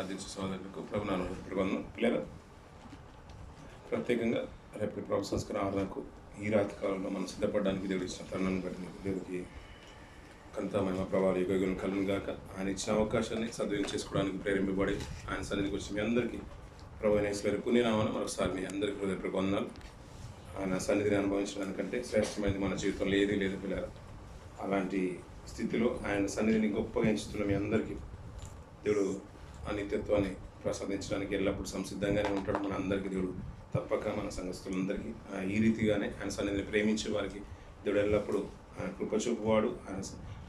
ప్రార్థించే సోదరులకు ప్రభునాను ప్రబంధం పిల్లలు ప్రత్యేకంగా రేపు ప్రభు సంస్కార ఆరాధనకు ఈ రాత్రి కాలంలో మనం సిద్ధపడడానికి దేవుడు ఇచ్చిన తరుణాన్ని బట్టి దేవుడికి కంతా మహిమ ప్రభావాలు యుగయుగం కలుగును గాక. ఆయన ఇచ్చిన అవకాశాన్ని సద్వినియోగం చేసుకోవడానికి ప్రేరేపింపబడి ఆయన సన్నిధికి వచ్చి మీ అందరికీ ప్రభు అనేశ్వరి పుణ్యనామన మరొకసారి మీ అందరికీ హృదయపూర్వక వందనాలు. ఆయన సన్నిధిని అనుభవించడానికంటే శ్రేష్టమైనది మన జీవితంలో ఏదీ లేదు పిల్లలు. అలాంటి స్థితిలో ఆయన సన్నిధిని గొప్పగా ఎంచుతున్న మీ అందరికీ దేవుడు ఆ నిత్యత్వాన్ని ప్రసాదించడానికి ఎల్లప్పుడూ సంసిద్ధంగానే ఉంటాడు. మన అందరికీ దేవుడు తప్పక మన సంఘస్థులందరికీ ఈ రీతిగానే ఆయన సన్నిధిని ప్రేమించే వారికి దేవుడు ఎల్లప్పుడూ ఆయన కృప చూపువాడు. ఆయన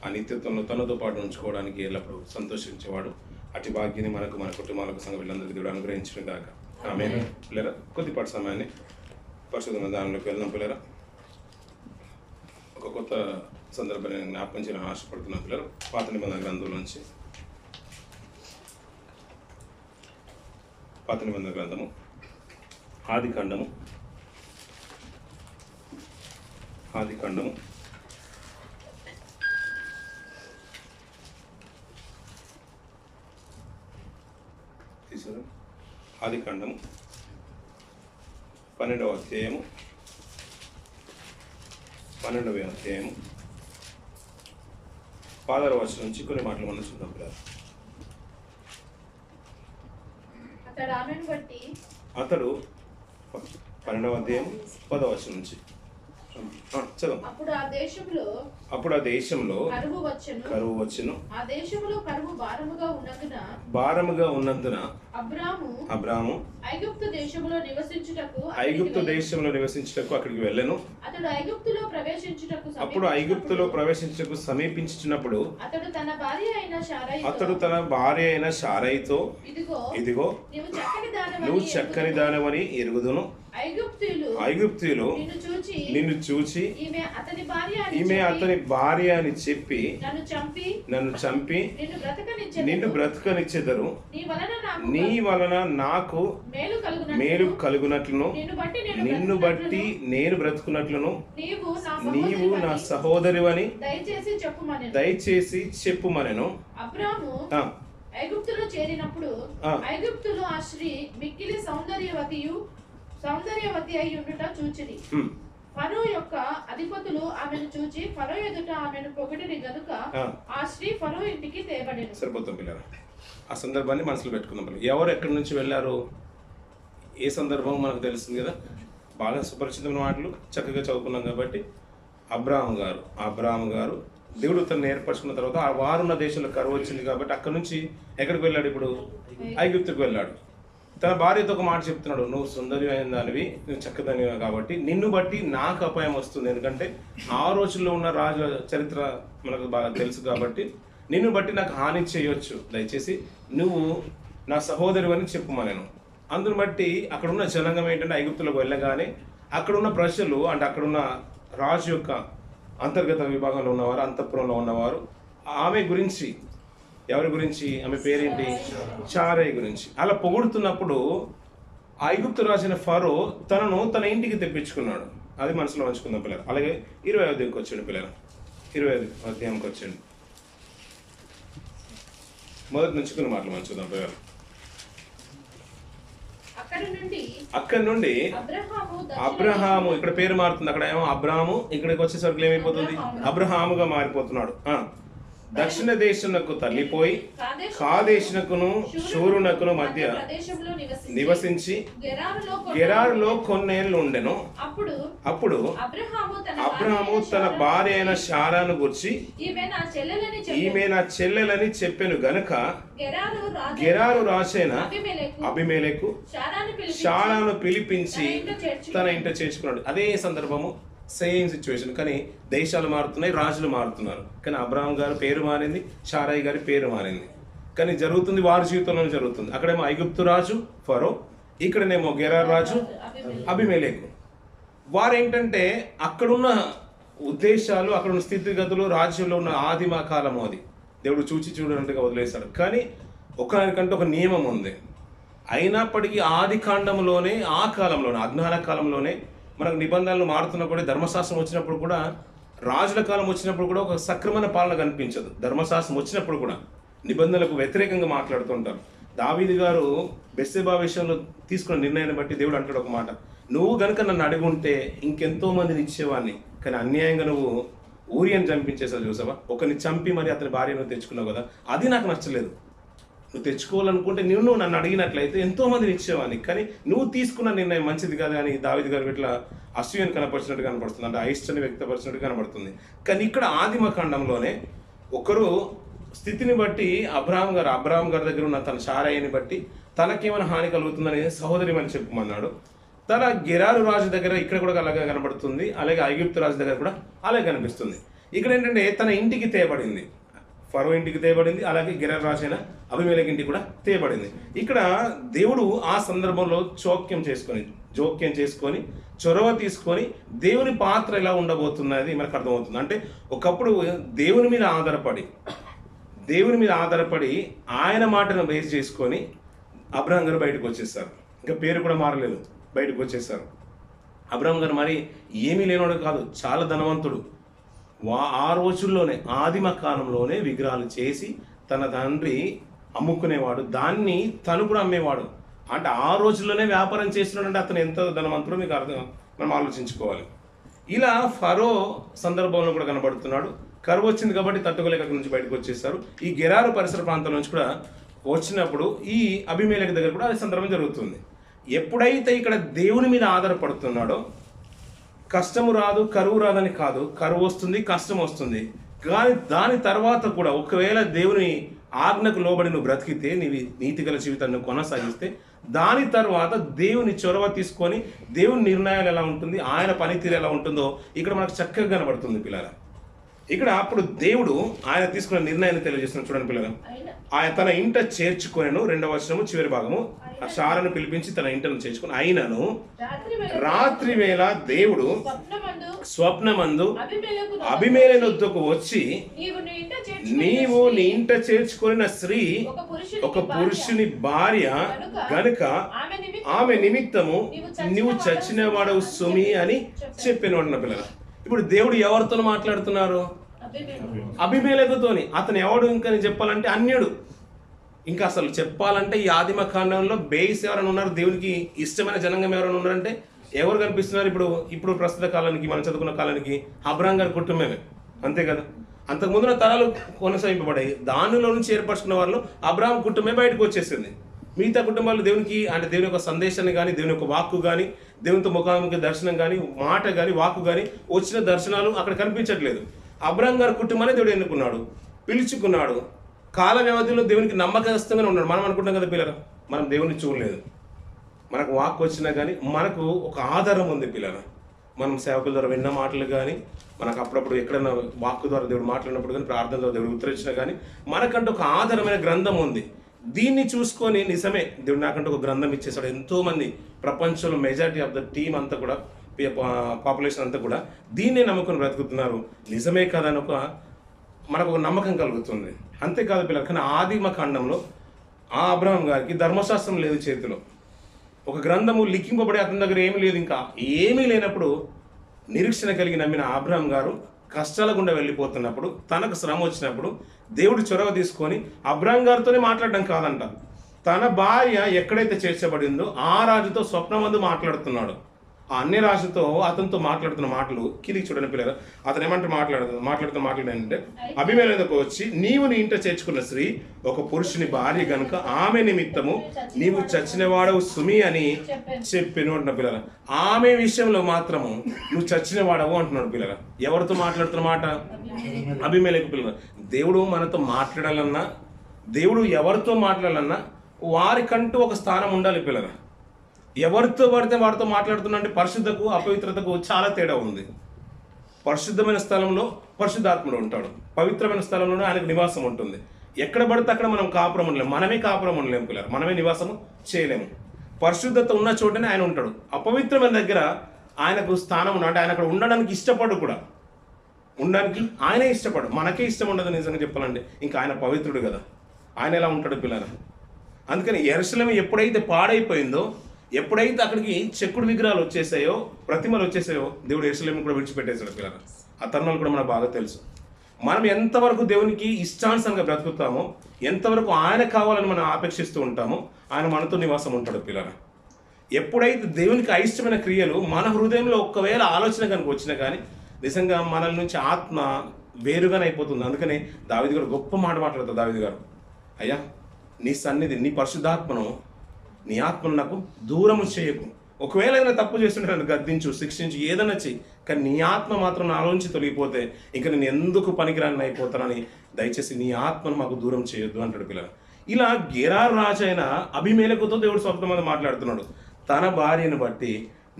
ఆ నిత్యత్వంలో తనతో పాటు ఉంచుకోవడానికి ఎల్లప్పుడూ సంతోషించేవాడు. అటు భాగ్యాన్ని మనకు మన కుటుంబాలకు సంఘ వీళ్ళందరికీ దేవుడు అనుగ్రహించిన దాకా ఆమె పిల్లరా. కొద్దిపాటి సమయాన్ని పరిశుద్ధమైన దానిలోకి వెళ్దాం పిల్లరా. ఒక కొత్త సందర్భాన్ని జ్ఞాపకం చేయాలని ఆశపడుతున్న పిల్లలు పాత నిబంధన గ్రంథం నుంచి పాత నిబంధన గ్రంథము ఆది కాండము 12వ అధ్యాయము 16వ వచనం నుంచి కొన్ని మాటలు మనం చూద్దాం పిల్లలు. అతడు 12వ అధ్యాయం 10వ వచనం నుంచి చదువు. అప్పుడు ఆ దేశంలో కరువు వచ్చెను. ఆ దేశంలో కరువు భారముగా ఉన్నందున అబ్రాము ఐగుప్తు దేశంలో నివసించుటకు అక్కడికి వెళ్ళెను. అప్పుడు ఐగుప్తులో ప్రవేశించుటకు సమీపించుచున్నప్పుడు అతడు తన భార్య అయిన శారైతో ఇదిగో నువ్వు చక్కని దానవని ఎరుగుదును. ఐగుప్తీయులు నిన్ను చూచి ఈమె అతని భార్య అని చెప్పి నన్ను చంపి నిన్ను బ్రతకనిచ్చెదరు. నీ వలన నాకు మేలు కలుగునట్లును నిన్ను బట్టి నేను బ్రతుకున్నట్లును నీవు నా సహోదరివని దయచేసి చెప్పుమనెను. ఐగుప్తులో చేరినప్పుడు ఐగుప్తులో ఆ స్త్రీ మిక్కిలి సౌందర్యవతి అయి ఉండుట చూచిరి. ఫరో యొక్క అధిపతులు ఆమెను చూచి ఫరో ఎదుట ఆమెను పొగిడిరి గనుక ఆ స్త్రీ ఫరో ఇంటికి తేబడెను. సరిపోతాం పిల్లలు. ఆ సందర్భాన్ని మనసులో పెట్టుకుందాం. ఎవరు ఎక్కడి నుంచి వెళ్ళారు, ఏ సందర్భం మనకు తెలుస్తుంది కదా, బాగా సుపరిచితమైన మాటలు చక్కగా చదువుకున్నాం కాబట్టి అబ్రాహాము గారు దేవుడు తనను ఏర్పరచుకున్న తర్వాత ఆ వారున్న దేశంలో కరువు వచ్చింది కాబట్టి అక్కడి నుంచి ఎక్కడికి వెళ్ళాడు, ఇప్పుడు ఐగుప్తుకు వెళ్ళాడు. తన భార్యతో ఒక మాట చెప్తున్నాడు, నువ్వు సుందరమైన దానివి, నువ్వు చక్కదానివి కాబట్టి నిన్ను బట్టి నాకు అపాయం వస్తుంది. ఎందుకంటే ఆ రోజుల్లో ఉన్న రాజు చరిత్ర మనకు బాగా తెలుసు కాబట్టి నిన్ను బట్టి నాకు హాని చేయొచ్చు. దయచేసి నువ్వు నా సహోదరు అని చెప్పుమనెను. అందును బట్టి అక్కడున్న జనాంగం ఏంటంటే ఐగుప్తులకు వెళ్ళగానే అక్కడున్న ప్రజలు అంటే అక్కడున్న రాజు యొక్క అంతర్గత విభాగంలో ఉన్నవారు, అంతఃపురంలో ఉన్నవారు ఆమె గురించి, ఎవరి గురించి, ఆమె పేరేంటి, శారై గురించి అలా పొగుడుతున్నప్పుడు ఐగుప్తు రాజైన ఫరో తనను తన ఇంటికి తెప్పించుకున్నాడు. అది మనసులో ఉంచుకుందాం పిల్లలు. అలాగే 20వ అధ్యాయంకి వచ్చాడు పిల్లలు. 20వ అధ్యాయంకి వచ్చాడు. మొదటి నుంచి కొన్ని మాటలు మనం చూద్దాం పిల్లలు. అక్కడి నుండి అబ్రహాము, ఇక్కడ పేరు మారుతుంది, అక్కడ ఏమో అబ్రాహాము, ఇక్కడికి వచ్చేసరికి ఏమైపోతుంది, అబ్రహాముగా మారిపోతున్నాడు. దక్షిణ దేశమునకు తల్లిపోయి కాదేశునకును షూరునకును మధ్య నివసించి గెరారులో కొన్నేళ్లు ఉండెను. అప్పుడు అబ్రహాము తన భార్య అయిన శారాను గురించి ఈమె నా చెల్లెలని చెప్పెను గనుక గెరారు రాజైన అబీమెలెకు శారాను పిలిపించి తన ఇంట చేర్చుకున్నాడు. అదే సందర్భము, సేమ్ సిచ్యువేషన్. కానీ దేశాలు మారుతున్నాయి, రాజులు మారుతున్నారు. కానీ అబ్రహాం గారి పేరు మారింది, శారై గారి పేరు మారింది. కానీ జరుగుతుంది వారి జీవితంలోనే జరుగుతుంది. అక్కడేమో ఐగుప్తు రాజు ఫరో, ఇక్కడనేమో గెరార్ రాజు అబీమెలెకు. వారేంటంటే అక్కడున్న ఉద్దేశాలు, అక్కడున్న స్థితిగతులు, రాజ్యంలో ఉన్న ఆదిమ కాలము అది దేవుడు చూడనట్టుగా వదిలేశాడు. కానీ ఒకరికంటే ఒక నియమం ఉంది. అయినప్పటికీ ఆది కాండంలోనే, ఆ కాలంలోనే, అజ్ఞాన కాలంలోనే మనకు నిబంధనలు మారుతున్నా కూడా, ధర్మశాస్త్రం వచ్చినప్పుడు కూడా, రాజుల కాలం వచ్చినప్పుడు కూడా ఒక సక్రమణ పాలన కనిపించదు. ధర్మశాస్త్రం వచ్చినప్పుడు కూడా నిబంధనలకు వ్యతిరేకంగా మాట్లాడుతుంటారు. దావీదు గారు బెత్షెబా విషయంలో తీసుకున్న నిర్ణయాన్ని బట్టి దేవుడు అంటాడు ఒక మాట, నువ్వు గనుక నన్ను అడుగుంటే ఇంకెంతో మందిని ఇచ్చేవాడిని, కానీ అన్యాయంగా నువ్వు ఊరియని చంపించేసావు చూసావా, ఒకరిని చంపి మరి అతని భార్యను తెచ్చుకున్నావు కదా, అది నాకు నచ్చలేదు. నువ్వు తెచ్చుకోవాలనుకుంటే నువ్వు నన్ను అడిగినట్లయితే ఎంతో మందిని ఇచ్చేవాడిని, కానీ నువ్వు తీసుకున్న నిర్ణయం మంచిది కాదు అని దావీదు గారు ఇట్లా అసూయను కనపరిచినట్టు కనపడుతుంది, అంటే అయిష్టాన్ని వ్యక్తపరిచినట్టు కనబడుతుంది. కానీ ఇక్కడ ఆదిమ ఖండంలోనే ఒకరు స్థితిని బట్టి అబ్రాహాం గారి దగ్గర ఉన్న తన శారయ్యని బట్టి తనకేమైనా హాని కలుగుతుందని సహోదరి అని చెప్పమన్నాడు. తన గెరారు రాజు దగ్గర ఇక్కడ కూడా అలాగే కనబడుతుంది, అలాగే ఐగుప్తు రాజు దగ్గర కూడా అలాగే కనిపిస్తుంది. ఇక్కడ ఏంటంటే తన ఇంటికి తేబడింది, ఫరో ఇంటికి తేబడింది, అలాగే గెరారు రాజు అయిన అబీమెలెకు ఇంటికి కూడా తేబడింది. ఇక్కడ దేవుడు ఆ సందర్భంలో జోక్యం చేసుకొని చొరవ తీసుకొని దేవుని పాత్ర ఎలా ఉండబోతున్నది మనకు అర్థమవుతుంది. అంటే ఒకప్పుడు దేవుని మీద ఆధారపడి ఆయన మాటను బేస్ చేసుకొని అబ్రహాం గారు బయటకు వచ్చేసారు. ఇంకా పేరు కూడా మారలేదు, బయటకు వచ్చేసారు. అబ్రహాం గారు మరి ఏమీ లేనివాడు కాదు, చాలా ధనవంతుడు. ఆ రోజుల్లోనే ఆదిమ కాలంలోనే విగ్రహాలు చేసి తన తండ్రి అమ్ముకునేవాడు, దాన్ని తను కూడా అమ్మేవాడు. అంటే ఆ రోజుల్లోనే వ్యాపారం చేస్తున్నాడంటే అతను ఎంత ధనవంతుడో మీకు మనం ఆలోచించుకోవాలి. ఇలా ఫరో సందర్భంలో కూడా కనబడుతున్నాడు. కరువు వచ్చింది కాబట్టి తట్టుకోలేక అక్కడి నుంచి బయటకు వచ్చేసారు. ఈ గెరారు పరిసర ప్రాంతం నుంచి కూడా వచ్చినప్పుడు ఈ అబీమెలెకు దగ్గర కూడా అదే సందర్భం జరుగుతుంది. ఎప్పుడైతే ఇక్కడ దేవుని మీద ఆధారపడుతున్నాడో కష్టము రాదు, కరువు రాదని కాదు, కరువు వస్తుంది, కష్టం వస్తుంది. కానీ దాని తర్వాత కూడా ఒకవేళ దేవుని ఆజ్ఞకు లోబడి నువ్వు బ్రతికితే, నీవి నీతిగల జీవితాన్ని కొనసాగిస్తే, దాని తర్వాత దేవుని చొరవ తీసుకొని దేవుని నిర్ణయాలు ఎలా ఉంటుంది, ఆయన పనితీరు ఎలా ఉంటుందో ఇక్కడ మనకు చక్కగా కనబడుతుంది పిల్లల. ఇక్కడ అప్పుడు దేవుడు ఆయన తీసుకున్న నిర్ణయాన్ని తెలియజేస్తున్నాడు. చూడండి పిల్లల, ఆయన తన ఇంట చేర్చుకొనెను, 2వ వచనము చివరి భాగము, ఆ శారను పిలిపించి తన ఇంటను చేర్చుకొని అయినను రాత్రి వేళ దేవుడు స్వప్నమందు అబీమెలెకు వచ్చి, నీవు నీ ఇంట చేర్చుకొనిన స్త్రీ ఒక పురుషుని భార్య గనుక ఆమె నిమిత్తము నువ్వు చచ్చినవాడవు సుమి అని చెప్పాను అన్న పిల్లల. ఇప్పుడు దేవుడు ఎవరితో మాట్లాడుతున్నారు? అబీమెలెకుతోని. అతను ఎవడు ఇంకా చెప్పాలంటే అన్యుడు. ఇంకా అసలు చెప్పాలంటే ఈ ఆదిమ కాండంలో బేస్ ఎవరైనా ఉన్నారు, దేవునికి ఇష్టమైన జనాంగం ఎవరైనా ఉన్నారంటే ఎవరు కనిపిస్తున్నారు? ఇప్పుడు ప్రస్తుత కాలానికి, మనం చదువుకున్న కాలానికి అబ్రహాం గారి కుటుంబమే, అంతే కదా. అంతకుముందున తరాలు కొనసాగింపబడాయి, దానిలో నుంచి ఏర్పరచుకున్న వాళ్ళు అబ్రహాం కుటుంబమే బయటకు వచ్చేసింది. మిగతా కుటుంబాలు దేవునికి అంటే దేవుని యొక్క సందేశాన్ని కానీ, దేవుని యొక్క వాక్కు కానీ, దేవునితో ముఖాముఖి దర్శనం కానీ, మాట కానీ, వాక్కు కానీ వచ్చిన దర్శనాలు అక్కడ కనిపించట్లేదు. అబ్రహాం గారి కుటుంబాన్ని దేవుడు ఎన్నుకున్నాడు, పిలుచుకున్నాడు. కాల వ్యవధిలో దేవునికి నమ్మకస్తుగానే ఉన్నాడు. మనం అనుకుంటాం కదా పిల్లలు, మనం దేవుని చూడలేదు, మనకు వాక్కు వచ్చినా కానీ మనకు ఒక ఆధారం ఉంది పిల్లలు. మనం సేవకుల ద్వారా విన్న మాటలు కానీ, మనకు అప్పుడప్పుడు ఎక్కడైనా వాక్కు ద్వారా దేవుడు మాట్లాడినప్పుడు కానీ, ప్రార్థన ద్వారా దేవుడు ఉత్తరించినా కానీ మనకంటూ ఒక ఆధారమైన గ్రంథం ఉంది. దీన్ని చూసుకొని నిజమే దేవుడు నాకంటే ఒక గ్రంథం ఇచ్చేసాడు. ఎంతోమంది ప్రపంచంలో మెజారిటీ ఆఫ్ ద టీమ్ అంతా కూడా, పాపులేషన్ అంతా కూడా దీన్నే నమ్ముకొని బ్రతుకుతున్నారు. నిజమే కదా అని మనకు ఒక నమ్మకం కలుగుతుంది. అంతేకాదు పిల్లలు, కానీ ఆదిమ ఖండంలో ఆ అబ్రహాం గారికి ధర్మశాస్త్రం లేదు చేతిలో, ఒక గ్రంథము లిఖింపబడి అతని దగ్గర ఏమీ లేదు. ఇంకా ఏమీ లేనప్పుడు నిరీక్షణ కలిగి నమ్మిన అబ్రహాం గారు కష్టాల గుండా వెళ్ళిపోతున్నప్పుడు, తనకు శ్రమ వచ్చినప్పుడు దేవుడు చొరవ తీసుకొని అబ్రహాం గారితోనే మాట్లాడడం కాదంట, తన భార్య ఎక్కడైతే చేర్చబడిందో ఆ రాజుతో స్వప్నమందు మాట్లాడుతున్నాడు. ఆ అన్ని రాజుతో అతనితో మాట్లాడుతున్న మాటలు కిందికి చూడండి పిల్లలు. అతను ఏమంటే మాట్లాడంటే అబీమెలెకు వచ్చి, నీవు నీ ఇంట చేర్చుకున్న స్త్రీ ఒక పురుషుని భార్య గనుక ఆమె నిమిత్తము నీవు చచ్చినవాడవు సుమి అని చెప్పాను అంటున్న పిల్లల. ఆమె విషయంలో మాత్రము నువ్వు చచ్చినవాడవు అంటున్నాడు పిల్లల. ఎవరితో మాట్లాడుతున్న మాట? అబీమెలెకు పిల్లల. దేవుడు మనతో మాట్లాడాలన్నా, దేవుడు ఎవరితో మాట్లాడాలన్నా వారికంటూ ఒక స్థానం ఉండాలి పిల్లల. ఎవరితో పడితే వారితో మాట్లాడుతున్నా పరిశుద్ధకు అపవిత్రతకు చాలా తేడా ఉంది. పరిశుద్ధమైన స్థలంలో పరిశుద్ధాత్ముడు ఉంటాడు, పవిత్రమైన స్థలంలోనే ఆయనకు నివాసం ఉంటుంది. ఎక్కడ పడితే అక్కడ మనం కాపురం ఉండలేము, మనమే కాపురం ఉండలేము పిల్లలు, మనమే నివాసము చేయలేము. పరిశుద్ధత ఉన్న చోటనే ఆయన ఉంటాడు. అపవిత్రమైన దగ్గర ఆయనకు స్థానం ఉన్న, అంటే ఆయన అక్కడ ఉండడానికి ఇష్టపడు కూడా, ఉండడానికి ఆయనే ఇష్టపడు, మనకే ఇష్టం ఉండదు నిజంగా చెప్పాలంటే. ఇంకా ఆయన పవిత్రుడు కదా, ఆయన ఎలా ఉంటాడు పిల్లలు. అందుకని యెరూషలేము ఎప్పుడైతే పాడైపోయిందో, ఎప్పుడైతే అక్కడికి చెక్కుడు విగ్రహాలు వచ్చేసాయో, ప్రతిమలు వచ్చేసాయో, దేవుడు యెరూషలేమును కూడా విడిచిపెట్టేశాడు పిల్లలు. ఆ తరుణాలు కూడా మనకు బాగా తెలుసు. మనం ఎంతవరకు దేవునికి ఇష్టానుసారంగా బ్రతుకుతామో, ఎంతవరకు ఆయన కావాలని మనం ఆపేక్షిస్తూ ఉంటామో ఆయన మనతో నివాసం ఉంటాడు పిల్లరా. ఎప్పుడైతే దేవునికి అయిష్టమైన క్రియలు మన హృదయంలో ఒక్కవేళ ఆలోచన కనుక వచ్చినా కానీ నిజంగా మన నుంచి ఆత్మ వేరుగానే అయిపోతుంది. అందుకనే దావీదు గారు గొప్ప మాట మాట్లాడతారు. దావీదు గారు, అయ్యా నీ సన్నిధి, నీ పరిశుద్ధాత్మను, నీ ఆత్మను నాకు దూరము చేయకు. ఒకవేళ ఏదైనా తప్పు చేస్తుంటే నన్ను గద్దించు, శిక్షించు, ఏదైనా చెయ్యి, కానీ నీ ఆత్మ మాత్రం నాలోంచి తొలగిపోతే ఇంకా నేను ఎందుకు పనికిరాని అయిపోతానని దయచేసి నీ ఆత్మను మాకు దూరం చేయొద్దు అంటాడు పిల్లలు. ఇలా గెరార్ రాజైన అబీమెలెకుతో దేవుడు స్వప్నమంది మాట్లాడుతున్నాడు. తన భార్యను బట్టి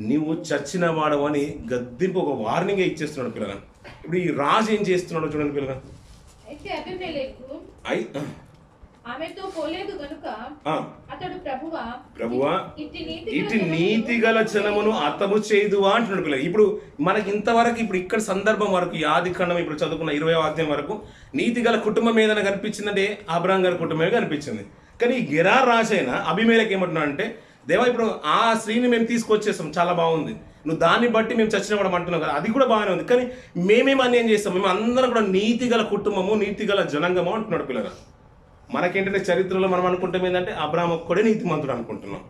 నీవు చచ్చిన వాడవని గద్దింపు ఒక వార్నింగ్ ఇచ్చేస్తున్నాడు పిల్లలు. ఇప్పుడు ఈ రాజు ఏం చేస్తున్నాడు చూడండి పిల్లలు. అయితే అబీమెలెకు ఆమెతో పోలేదు గనుక అతడు ప్రభువా ఇటు నీతి గల జనమును అతము చేదువా అంటున్నాడు పిల్లలు. ఇప్పుడు మనకి ఇంతవరకు ఇప్పుడు ఇక్కడ సందర్భం వరకు ఆది ఖండం ఇప్పుడు చదువుకున్న 20వ అధ్యాయం వరకు నీతి గల కుటుంబం ఏదైనా కనిపించిందంటే అబ్రాహాం గారి కుటుంబమే కనిపించింది. కానీ ఈ గెరార్ రాజైన అబీమెలెకు ఏమంటున్నాడు అంటే, దేవా ఇప్పుడు ఆ స్త్రీని మేము తీసుకొచ్చేస్తాం, చాలా బాగుంది, నువ్వు దాన్ని బట్టి మేము చచ్చిన వాడు అంటున్నావు కదా, అది కూడా బాగానే ఉంది, కానీ మేమేం అన్యాయం చేస్తాం, మేము అందరం కూడా నీతి గల కుటుంబము, నీతి గల జనాంగము అంటున్నాడు పిల్లలు. మనకేంటంటే చరిత్రలో మనం అనుకుంటాం ఏంటంటే అబ్రాహాం ఒక్కడే నీతిమంతుడు అనుకుంటున్నాం.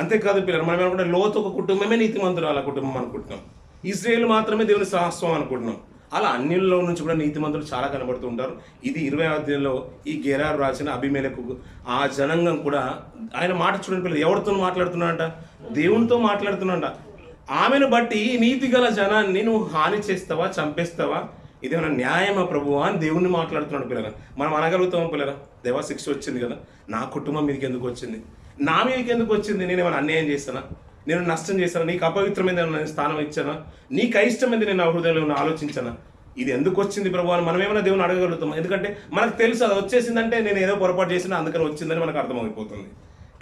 అంతేకాదు పిల్లలు, మనం అనుకుంటే లోతు ఒక కుటుంబమే నీతిమంతుడు అలా కుటుంబం అనుకుంటున్నాం. ఇశ్రాయేలు మాత్రమే దేవుని శాస్త్రం అనుకుంటున్నాం. అలా అన్యుల్లో నుంచి కూడా నీతిమంతులు చాలా కనబడుతూ ఉంటారు. ఇది 20వ అధ్యాయంలో ఈ గెరారు రాసిన అబీమెలెకు ఆ జనాంగం కూడా ఆయన మాట చూడండి పిల్లలు, ఎవరితో మాట్లాడుతున్నాడంట? దేవునితో మాట్లాడుతున్నాడంట. ఆమెను బట్టి నీతి గల జనాన్ని నువ్వు హాని చేస్తావా, చంపేస్తావా, ఇదేమన్నా న్యాయమా ప్రభువా అని దేవుణ్ణి మాట్లాడుతున్నాడు పిల్లరా. మనం అనగలుగుతామా పిల్లరా? దేవా శిక్ష వచ్చింది కదా, నా కుటుంబం మీదకి ఎందుకు వచ్చింది, నా మీదకి ఎందుకు వచ్చింది, నేను ఏమైనా అన్యాయం చేస్తానా, నేను నష్టం చేశానా, నీకు అపవిత్రమైన నేను స్థానం ఇచ్చానా, నీకు అయిష్టమైంది నేను నా హృదయంలో ఏమైనా ఆలోచించానా, ఇది ఎందుకు వచ్చింది ప్రభు అని మనం ఏమైనా దేవుని అడగగలుగుతాం? ఎందుకంటే మనకు తెలుసు అది వచ్చేసిందంటే నేను ఏదో పొరపాటు చేసినా అందుకని వచ్చిందని మనకు అర్థమైపోతుంది.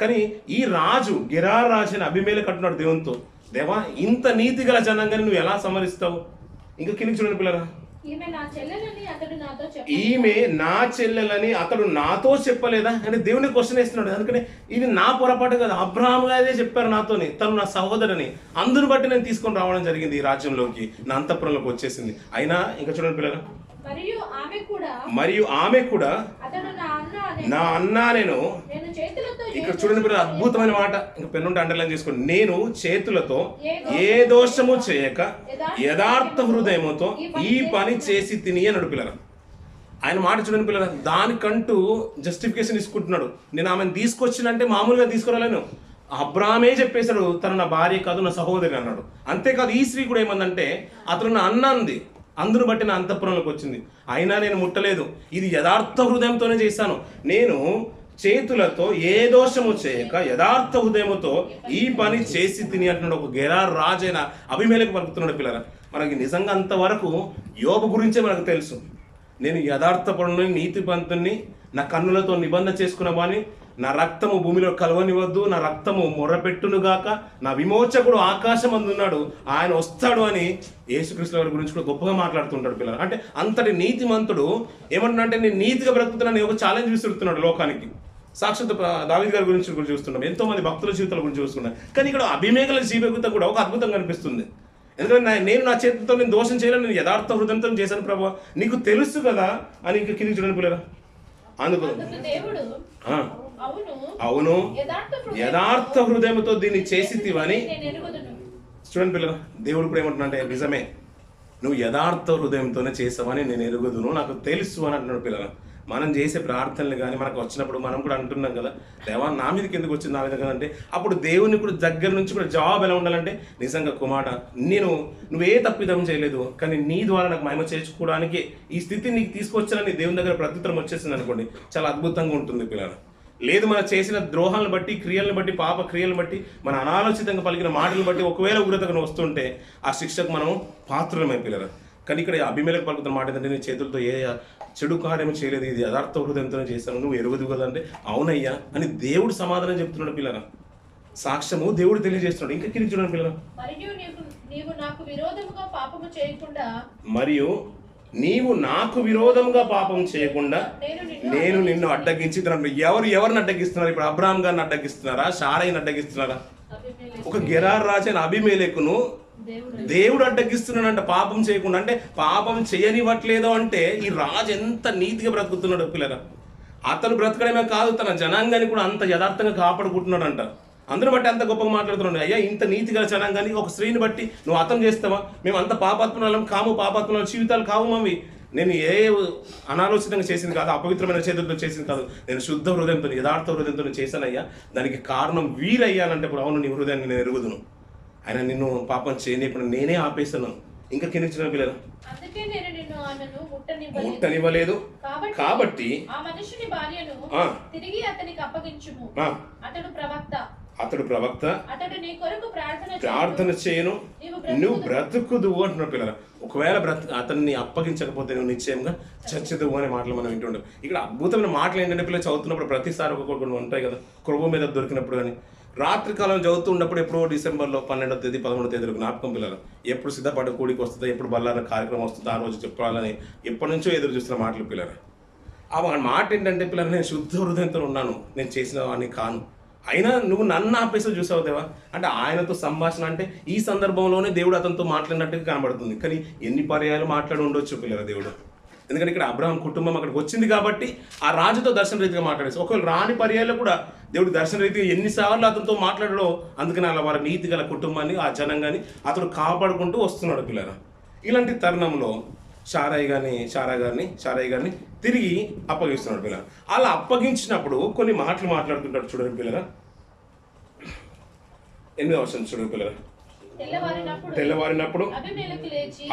కానీ ఈ రాజు గెరార్ రాజు అని అబీమెలెకు అంటున్నాడు దేవునితో, దేవా ఇంత నీతి గల జనాంగాన్ని నువ్వు ఎలా సమరిస్తావు? ఇంకా కిందికి చూడండి పిల్లరా, ఈమె నా చెల్లెలని అతడు నాతో చెప్పలేదా అని దేవుని క్వశ్చన్ వేస్తున్నాడు. అందుకని ఇది నా పొరపాటు కదా, అబ్రహాం గారే చెప్పారు నాతోని, తను నా సహోదరుని, అందుని బట్టి నేను తీసుకొని రావడం జరిగింది ఈ రాజ్యంలోకి, నా అంతఃపురంలోకి వచ్చేసింది. అయినా ఇంకా చూడండి పిల్లలు, మరియు ఆమె కూడా నా అన్నా నేను, ఇక్కడ చూడండి పిల్లలు అద్భుతమైన మాట, ఇంకా పెన్నుంటే అండర్లైన్ చేసుకోండి, నేను చేతులతో ఏ దోషము చేయక యథార్థ హృదయముతో ఈ పని చేసి తిని అన్నాడు పిల్లలు. ఆయన మాట చూడండి పిల్లలు, దానికంటూ జస్టిఫికేషన్ తీసుకుంటున్నాడు. నేను ఆమెను తీసుకొచ్చినంటే మామూలుగా తీసుకురాలేను, అబ్రాహామే చెప్పేశాడు తను నా భార్య కాదు నా సహోదరి అన్నాడు. అంతేకాదు ఈ స్త్రీ కూడా ఏమందంటే అతను నా అన్న అంది, అందును బట్టి నా అంతఃపురంలోకి వచ్చింది, అయినా నేను ముట్టలేదు, ఇది యథార్థ హృదయంతోనే చేశాను, నేను చేతులతో ఏ దోషము చేయక యథార్థ హృదయముతో ఈ పని చేసి తిని అంటున్నాడు. ఒక గెరార్ రాజైన అబీమెలెకు పలుకుతున్నాడు పిల్లల. మనకి నిజంగా అంతవరకు యోబు గురించే మనకు తెలుసు. నేను యథార్థపరుని, నీతిపంతుని, నా కన్నులతో నిబంధన చేసుకున్న వాని, నా రక్తము భూమిలో కలవనివద్దు, నా రక్తము మొర్రపెట్టునుగాక, నా విమోచకుడు ఆకాశం అందున్నాడు, ఆయన వస్తాడు అని యేసుక్రీస్తు వారి గురించి కూడా గొప్పగా మాట్లాడుతుంటాడు పిల్లలు. అంటే అంతటి నీతిమంతుడు ఏమంటున్నాడంటే నేను నీతిగా బ్రతుకుతున్నాను ఒక ఛాలెంజ్ విసురుతున్నాడు లోకానికి. సాక్షాత్ దావీదు గారి గురించి కూడా చూస్తున్నాం, ఎంతో మంది భక్తుల జీవితాల గురించి చూస్తున్నాం. కానీ ఇక్కడ అబీమెలెకు జీవితం కూడా ఒక అద్భుతం కనిపిస్తుంది. ఎందుకంటే నేను నా చేతితో నేను దోషం చేయలేను, నేను యథార్థ హృదయంతో చేశాను ప్రభువా, నీకు తెలుసు కదా అని ఇంకా కింద చూడండి పిల్లరా. అందుకు అవును యథార్థ హృదయంతో దీన్ని చేసితివని చూడండి పిల్లరా. దేవుడు కూడా ఏమంటున్నా అంటే నిజమే, నువ్వు యథార్థ హృదయంతోనే చేసావని నేను ఎరుగుదును, నాకు తెలుసు అని అంటున్నాడు పిల్లరా. మనం చేసే ప్రార్థనలు కానీ మనకు వచ్చినప్పుడు మనం కూడా అంటున్నాం కదా, దేవా నా మీదకి ఎందుకు వచ్చింది నా మీద కదంటే అప్పుడు దేవుని కూడా దగ్గర నుంచి కూడా జవాబు ఎలా ఉండాలంటే, నిజంగా కుమార నువ్వే తప్పిదం చేయలేదు, కానీ నీ ద్వారా నాకు మహిమ చేర్చుకోవడానికి ఈ స్థితిని నీకు తీసుకొచ్చానని దేవుని దగ్గర ప్రత్యుత్తరం వచ్చేసింది అనుకోండి, చాలా అద్భుతంగా ఉంటుంది పిల్లల. లేదు మనం చేసిన ద్రోహాలను బట్టి, క్రియలను బట్టి, పాప క్రియలను బట్టి, మన అనాలోచితంగా పలికిన మాటలను బట్టి ఒకవేళ ఉగ్రతగా వస్తుంటే ఆ శిక్షకు మనం పాత్రలమే పిల్లలు. కానీ ఇక్కడ అబీమెలెకు పలుకుతున్న మాట ఏంటంటే నేను చేతులతో ఏ చెడు కార్యం చేయలేదు, ఇది యథార్థ హృదయంతోనే చేశాను, నువ్వు ఎరుగుదు కదా అంటే అవునయ్యా అని దేవుడు సమాధానం చెప్తున్నాడు పిల్లల. సాక్ష్యము దేవుడు తెలియజేస్తున్నాడు. ఇంకా కింద చూడండి పిల్లల, మరియు నీవు నాకు విరోధముగా పాపం చేయకుండా నేను నిన్ను అడ్డగించి, ఎవరిని అడ్డగిస్తున్నారు ఇప్పుడు? అబ్రాహాం గారిని అడ్డగిస్తున్నారా, శారయిని అడ్డగిస్తున్నారా? ఒక గెరార్ రాజైన అబీమెలెకును దేవుడు అడ్డగిస్తున్నాడంట పాపం చేయకుండా. అంటే పాపం చేయనివ్వట్లేదు అంటే ఈ రాజు ఎంత నీతిగా బ్రతుకుతున్నాడు పిల్లరా. అతను బ్రతకడమే కాదు, తన జనాంగాన్ని కూడా అంత యథార్థంగా కాపాడుకుంటున్నాడు అంట. అందరూ బట్టి అంత గొప్పగా మాట్లాడుతున్నాడు. అయ్యా, ఇంత నీతి గల జనాంగాన్ని ఒక స్త్రీని బట్టి నువ్వు అర్థం చేస్తావా? మేము అంత పాపాత్మలం కాము, పాపాత్మల జీవితాలు కావు మమ్మీ. నేను ఏ అనాలోచితంగా చేసింది కాదు, అపవిత్రమైన చేతులతో చేసింది కాదు, నేను శుద్ధ హృదయంతో యథార్థ హృదయంతో చేశానయ్యా. దానికి కారణం వీరయ్యానంటే ఇప్పుడు అవును, నీ హృదయాన్ని నేను ఎరుగుదును. ఆయన నిన్ను పాపం చేయనిప్పుడు నేనే ఆపేస్తాను. ఇంకా కిందించిన పిల్లలు అందుకే నేను నిన్ను ఆమెను ముట్టనివ్వలేదు. కాబట్టి ఆ మనుషుని భార్యను తిరిగి అతనికి అప్పగించుము. అతడు ప్రవక్త, అతడు నీ కొరకు ప్రార్థన చేయను, నువ్వు బ్రతుకుదు అంటున్నాడు పిల్లలు. ఒకవేళ అతన్ని అప్పగించకపోతే నువ్వు నిశ్చయంగా చచ్చుదువు అనే మాటలు మనం వింటుంటాం. ఇక్కడ అద్భుతమైన మాటలు ఏంటంటే పిల్లలు చదువుతున్నప్పుడు ప్రతిసారి ఒక్కొక్కటి ఉంటాయి కదా, కృప మీద దొరికినప్పుడు. కానీ రాత్రికాలం చదువుతున్నప్పుడు ఎప్పుడో డిసెంబర్లో 12వ తేదీ 11వ తేదీ జ్ఞాపకం పిల్లలు. ఎప్పుడు సిద్ధపడ్డ కూడికి వస్తుందో, ఎప్పుడు బల్లాల కార్యక్రమం వస్తుందో ఆ రోజు చెప్పాలని ఎప్పటి నుంచో ఎదురు చూస్తున్న మాటలు పిల్లలు. ఆ మాట ఏంటంటే పిల్లలు, నేను శుద్ధ హృదయంతో ఉన్నాను, నేను చేసిన వాడిని కాను, అయినా నువ్వు నన్ను ఆపేసి చూసావు దేవా అంటే. ఆయనతో సంభాషణ అంటే ఈ సందర్భంలోనే దేవుడు అతనితో మాట్లాడినట్టుగా కనబడుతుంది. కానీ ఎన్ని పర్యాయాలు మాట్లాడి ఉండొచ్చు పిల్లల దేవుడు. ఎందుకంటే ఇక్కడ అబ్రహాం కుటుంబం అక్కడికి వచ్చింది కాబట్టి ఆ రాజుతో దర్శన రీతిగా మాట్లాడేసి, ఒకవేళ రాని పర్యాయాలు కూడా దేవుడు దర్శన రీతిగా ఎన్నిసార్లు అతనితో మాట్లాడడో, అందుకని అలా వారి నీతి గల కుటుంబాన్ని, ఆ జనంగాని అతడు కాపాడుకుంటూ వస్తున్నాడు పిల్లల. ఇలాంటి తరుణంలో షారాయి గారిని తిరిగి అప్పగిస్తున్నాడు పిల్లల. అలా అప్పగించినప్పుడు కొన్ని మాటలు మాట్లాడుతుంటాడు చూడండి పిల్లల. 8వ వచనం చూడండి పిల్లల. తెల్లవారినప్పుడు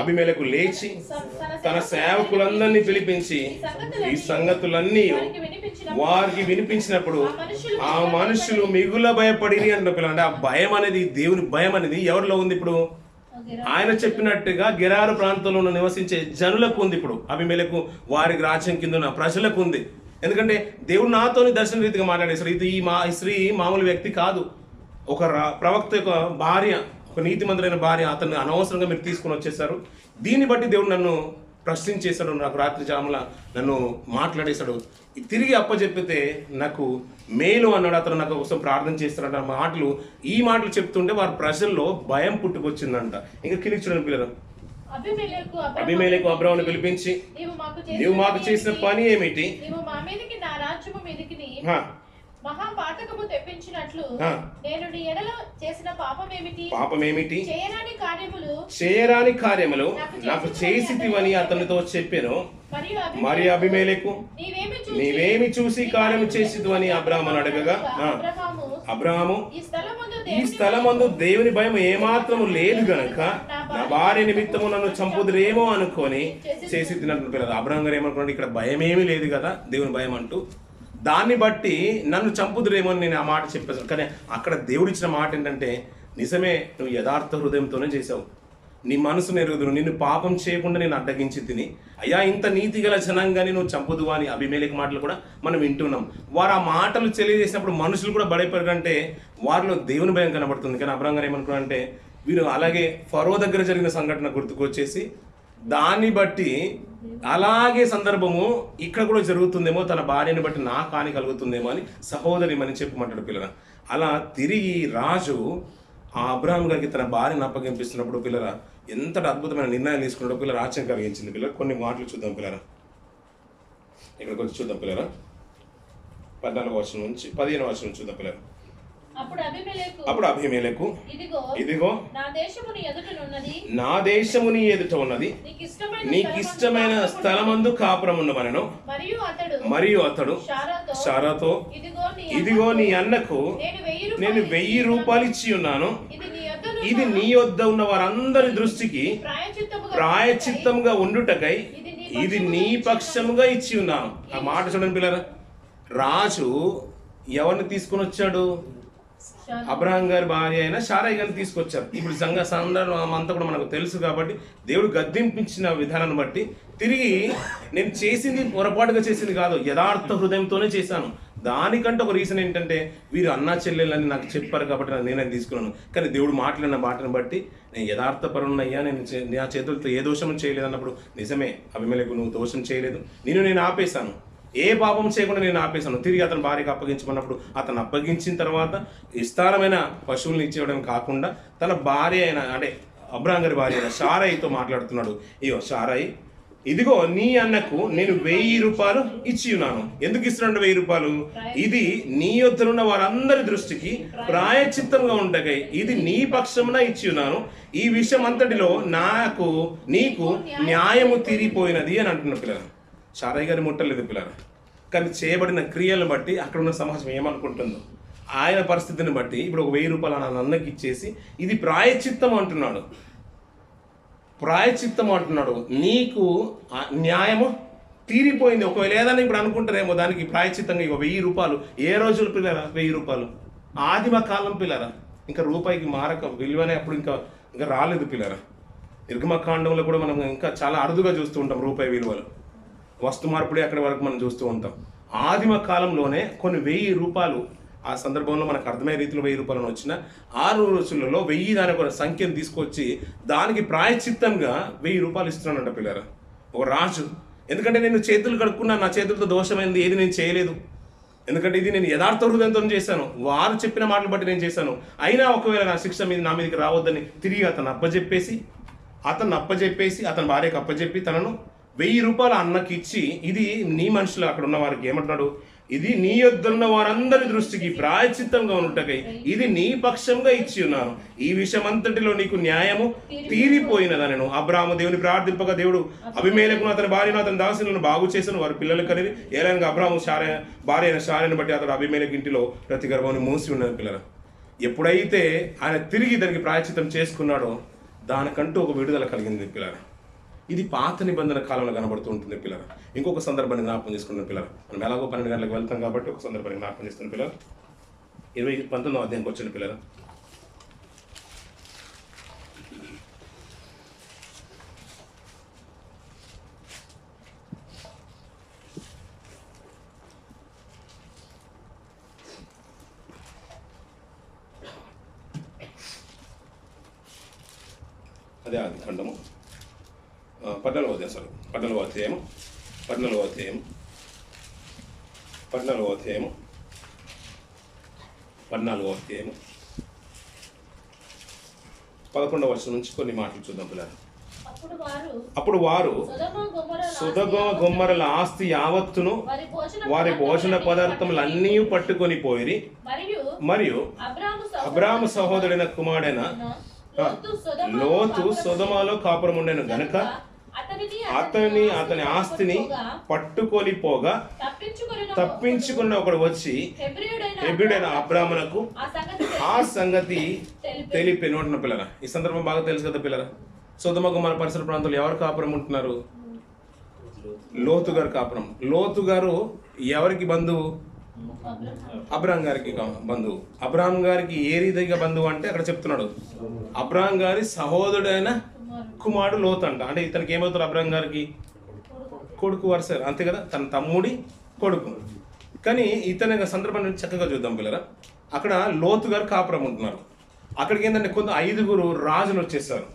అబీమెలెకు లేచి తన సేవకులందరినీ పిలిపించి ఈ సంగతులన్నీ వారికి వినిపించినప్పుడు ఆ మనుషులు మిగుల భయపడిరి అంటున్న పిల్లలు. అంటే ఆ భయం అనేది, దేవుని భయం అనేది ఎవరిలో ఉంది ఇప్పుడు? ఆయన చెప్పినట్టుగా గెరారు ప్రాంతంలో నివసించే జనులకు ఉంది. ఇప్పుడు అబీమెలెకు వారి రాజ్యం కింద ఉన్న ప్రజలకు ఉంది. ఎందుకంటే దేవుడు నాతోని దర్శన రీతిగా మాట్లాడేశారు. ఇది ఈ స్త్రీ మామూలు వ్యక్తి కాదు, ఒక ప్రవక్త యొక్క భార్య, ఒక నీతిమంతులైన భార్య. అతన్ని అనవసరంగా మీరు తీసుకుని వచ్చేసారు. దీన్ని బట్టి దేవుడు నన్ను ప్రశ్నించేశాడు, నాకు రాత్రి జాముల నన్ను మాట్లాడేశాడు. తిరిగి అప్పచెప్పితే నాకు మేలు అన్నాడు. అతను నాకు కోసం ప్రార్థన చేస్తాడంట. మాటలు, ఈ మాటలు చెప్తుంటే వారి ప్రజల్లో భయం పుట్టుకొచ్చిందంట. ఇంకా కిందికి చూడండి పిల్లలు. అబీమెలెకు అబ్రామును పిలిపించి, నీవు మాకు చేసిన పని ఏమిటి? మహాపాతకము తెప్పించినట్లు నేను నీ ఎడల చేసిన పాపమేమిటి? చేయరాని కార్యములు నాకు చేసితివని అతనితో చెప్పాను. మరి అబీమెలెకు, నీవేమి చూసి కార్యము చేసితివని అబ్రాహామును అడగగా, అబ్రాహాము, ఈ స్థలమందు దేవుని భయం ఏమాత్రము లేదు గనక నా భార్య నిమిత్తము నన్ను చంపుదురేమో అనుకొని చేసి తిన్నట్టు పిల్లలు. అబ్రాహాం గారు ఏమనుకున్నాడు, ఇక్కడ భయమేమీ లేదు కదా దేవుని భయం అంటూ, దాన్ని బట్టి నన్ను చంపుదురేమో అని నేను ఆ మాట చెప్పేసాను. కానీ అక్కడ దేవుడిచ్చిన మాట ఏంటంటే, నిజమే, నువ్వు యథార్థ హృదయంతోనే చేసావు, నీ మనసును ఎరుగుదును, నిన్ను పాపం చేయకుండా నేను అడ్డగించి తిని, అయ్యా ఇంత నీతి గల జనంగాని నువ్వు చంపుదువా అని అబీమెలెకు మాటలు కూడా మనం వింటున్నాం. వారు ఆ మాటలు తెలియజేసినప్పుడు మనుషులు కూడా భయపడారంటే వారిలో దేవుని భయం కనబడుతుంది. కానీ అబ్రాహాం గారు ఏమనుకున్నారంటే, వీరు అలాగే ఫరో దగ్గర జరిగిన సంఘటన గుర్తుకొచ్చేసి దాన్ని బట్టి అలాగే సందర్భము ఇక్కడ కూడా జరుగుతుందేమో, తన భార్యని బట్టి నాకు హాని కలుగుతుందేమో అని సహోదరి అని చెప్పమంటాడు పిల్లల. అలా తిరిగి రాజు ఆ అబ్రాహాం గారికి తన భార్యను అప్పగింపిస్తున్నప్పుడు పిల్లల ఎంత అద్భుతమైన నిర్ణయాలు తీసుకున్నాడో పిల్లలు ఆశ్చర్యం కలిగించింది. పిల్లలు కొన్ని మాటలు చూద్దాం పిల్లల. ఇక్కడికి వచ్చి చూద్దాం పిల్లల. 14వ వచనం నుంచి 15వ వచనం చూద్దాం పిల్లలు. అప్పుడు అబీమెలెకు, ఇదిగో నా దేశము నీ ఎదుట ఉన్నది, నీకు ఇష్టమైన స్థలమందు కాపురం ఉండమనెను. మరియు అతడు శారాతో, ఇదిగో నీ అన్నకు నేను 1000 రూపాయలు ఇచ్చి ఉన్నాను, ఇది నీ వద్ద ఉన్న వారందరి దృష్టికి ప్రాయచిత్తముగా ఉండుటకై ఇది నీ పక్షముగా ఇచ్చి ఉన్నాను. ఆ మాట చూడండి పిల్లరా. రాజు ఎవరిని తీసుకుని వచ్చాడు? అబ్రాహాం గారి భార్య అయిన షారాయి గారిని తీసుకొచ్చారు. ఇప్పుడు సందర్భం అంతా కూడా మనకు తెలుసు కాబట్టి దేవుడు గద్దింపించిన విధానాన్ని బట్టి తిరిగి నేను చేసింది పొరపాటుగా చేసింది కాదు, యథార్థ హృదయంతోనే చేశాను. దానికంటే ఒక రీజన్ ఏంటంటే, వీరు అన్నా చెల్లెళ్ళని నాకు చెప్పారు కాబట్టి నేను తీసుకున్నాను. కానీ దేవుడు మాట్లాడిన మాటను బట్టి నేను యథార్థ పరుణయ్యా, నేను నా చేతులతో ఏ దోషం చేయలేదు అన్నప్పుడు, నిజమే అబీమెలెకు నువ్వు దోషం చేయలేదు, నేను ఆపేశాను, ఏ పాపం చేయకుండా నేను ఆపేశాను. తిరిగి అతని భార్యకు అప్పగించమన్నప్పుడు అతను అప్పగించిన తర్వాత విస్తారమైన పశువులను ఇచ్చేయడం కాకుండా తన భార్య అయిన అంటే అబ్రాహాం గారి భార్య అయిన షారాయితో మాట్లాడుతున్నాడు. ఇగో షారాయి, ఇదిగో నీ అన్నకు నేను 1000 రూపాయలు ఇచ్చి ఉన్నాను. ఎందుకు ఇస్తున్నాడు 1000 రూపాయలు? ఇది నీ యొద్దనున్న వారందరి దృష్టికి ప్రాయచిత్తంగా ఉండకై ఇది నీ పక్షమున ఇచ్చి ఉన్నాను. ఈ విషయం అంతటిలో నీకు న్యాయము తీరిపోయినది అని అంటున్న పిల్లలు. చారయ్య గారి ముట్టలేదు పిల్లలు, కానీ చేయబడిన క్రియలను బట్టి అక్కడ ఉన్న సమాజం ఏమనుకుంటుందో ఆయన పరిస్థితిని బట్టి ఇప్పుడు ఒక 1000 రూపాయలు నా అన్నకి ఇచ్చేసి ఇది ప్రాయచిత్తం అంటున్నాడు. ప్రాయచిత్తం అంటున్నాడు, నీకు న్యాయము తీరిపోయింది. ఒకవేళ ఏదైనా ఇప్పుడు అనుకుంటారేమో దానికి ప్రాయచిత్తంగా ఇక 1000 రూపాయలు. ఏ రోజులు పిల్లరా 1000 రూపాయలు? ఆదిమ కాలం పిల్లరా. ఇంకా రూపాయికి మారక విలువనే అప్పుడు ఇంకా రాలేదు పిల్లరా. నిర్గమకాండంలో కూడా మనం ఇంకా చాలా అరుదుగా చూస్తూ ఉంటాం రూపాయి విలువలు. వస్తు మార్పుడే అక్కడి వరకు మనం చూస్తూ ఉంటాం. ఆదిమ కాలంలోనే కొన్ని 1000 రూపాయలు ఆ సందర్భంలో మనకు అర్థమయ్యే రీతిలో 1000 రూపాయలు వచ్చిన 6 రోజులలో 1000 దాని ఒక సంఖ్యను తీసుకొచ్చి దానికి ప్రాయచిత్తంగా 1000 రూపాయలు ఇస్తున్నానంట పిల్లరా ఒక రాజు. ఎందుకంటే నేను చేతులు కడుక్కున్నా, నా చేతులతో దోషమైంది ఏది నేను చేయలేదు. ఎందుకంటే ఇది నేను యథార్థ హృదయంతో చేశాను, వారు చెప్పిన మాటలు బట్టి నేను చేశాను. అయినా ఒకవేళ నా శిక్ష నా మీదకి రావద్దని తిరిగి అతను అప్పజెప్పేసి అతని భార్యకు అప్పజెప్పి తనను 1000 రూపాయలు అన్నకి ఇచ్చి ఇది నీ మనుషులు అక్కడ ఉన్న వారికి ఏమంటున్నాడు, ఇది నీ యొద్దన్న వారందరి దృష్టికి ప్రాయచిత్తంగా ఉన్నట్టకై ఇది నీ పక్షంగా ఇచ్చి ఉన్నాను. ఈ విషయం అంతటిలో నీకు న్యాయము తీరిపోయినదనను. అబ్రాహాము దేవుని ప్రార్థింపగా దేవుడు అబీమెలెకును అతని భార్యను అతని దాసులను బాగు చేశాను, వారి పిల్లలు కలిగి ఏలైనా అబ్రాహాము భార్య అయిన శారను బట్టి అతడు అబీమెలెకు ఇంటిలో ప్రతి గర్భాన్ని మూసి ఉన్నది పిల్లలు. ఎప్పుడైతే ఆయన తిరిగి దానికి ప్రాయచిత్తం చేసుకున్నాడో దానికంటూ ఒక విడుదల కలిగింది పిల్లలు. ఇది పాత నిబంధన కాలంలో కనబడుతూ ఉంటుంది పిల్లలు. ఇంకొక సందర్భాన్ని జ్ఞాపకం చేసుకున్న పిల్లలు, మనం ఎలాగో 12 గంటలకు వెళ్తాం కాబట్టి ఒక సందర్భాన్ని జ్ఞాపకం చేస్తున్న పిల్లలు 19వ అధ్యాయంకి వచ్చిన పిల్లలు. అదే ఆది ఖండము 14వ అధ్యాయము 11వ వచనం నుంచి కొన్ని మాటలు చూద్దాం పిల్లలు. అప్పుడు వారు సొదొమ గొమొర్రాల ఆస్తి యావత్తును వారి భోజన పదార్థములన్నీ పట్టుకొని పోయిరి. మరియు అబ్రాహాము సహోదరుడైన కుమారుడైన లోతు సొదొమలో కాపురం ఉండెను గనుక అతని ఆస్తిని పట్టుకొని పోగా తప్పించుకున్న ఒకడు వచ్చి హెబ్రీయుడైన అబ్రాహామునకు ఆ సంగతి తెలిపెను అంటున్న పిల్లరా. ఈ సందర్భం బాగా తెలుసు కదా పిల్లరా. సొదొమ గొమొర్రా పరిసర ప్రాంతాల్లో ఎవరు కాపురం ఉంటున్నారు? లోతు గారు కాపురం. లోతు గారు ఎవరికి బంధువు? అబ్రాహాం గారికి బంధువు. అబ్రాహాం గారికి ఏ రీతిగా బంధువు అంటే అక్కడ చెప్తున్నాడు, అబ్రాహాం గారి సహోదరుడైన కుమారుడు లోతు అంట. అంటే ఇతనికి ఏమవుతారు? అబ్రాహాం గారికి కొడుకు వరుస, అంతే కదా, తన తమ్ముడి కొడుకు. కానీ ఇతని సందర్భాన్ని చక్కగా చూద్దాం పిల్లరా. అక్కడ లోతు గారు కాపురం ఉంటున్నారు. అక్కడికి ఏంటంటే కొంత 5 రాజులు వచ్చేసారు.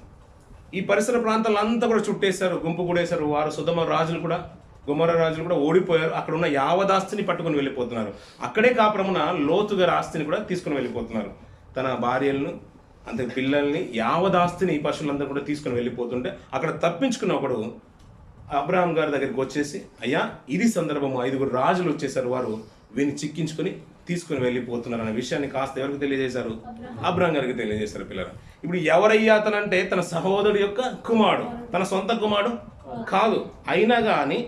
ఈ పరిసర ప్రాంతాలంతా కూడా చుట్టేశారు, గుంపు కూడేశారు. వారు సొదొమ రాజులు కూడా గొమొర్రా రాజులు కూడా ఓడిపోయారు. అక్కడ ఉన్న యావదాస్తిని పట్టుకొని వెళ్ళిపోతున్నారు. అక్కడే కాపురమున లోతు గారి ఆస్తిని కూడా తీసుకుని వెళ్ళిపోతున్నారు. తన భార్యలను అంతే పిల్లల్ని యావదాస్తిని ఈ పశువులందరూ కూడా తీసుకుని వెళ్ళిపోతుంటే అక్కడ తప్పించుకున్న ఒకడు అబ్రాహాం గారి దగ్గరికి వచ్చేసి, అయ్యా ఇది సందర్భము, 5 రాజులు వచ్చేసారు, వారు వీని చిక్కించుకొని తీసుకుని వెళ్ళిపోతున్నారు అనే విషయాన్ని కాస్త ఎవరికి తెలియజేశారు? అబ్రాహాం గారికి తెలియజేశారు పిల్లలు. ఇప్పుడు ఎవరయ్యా అతనంటే తన సహోదరుడు యొక్క కుమారుడు, తన సొంత కుమారుడు కాదు. అయినా కానీ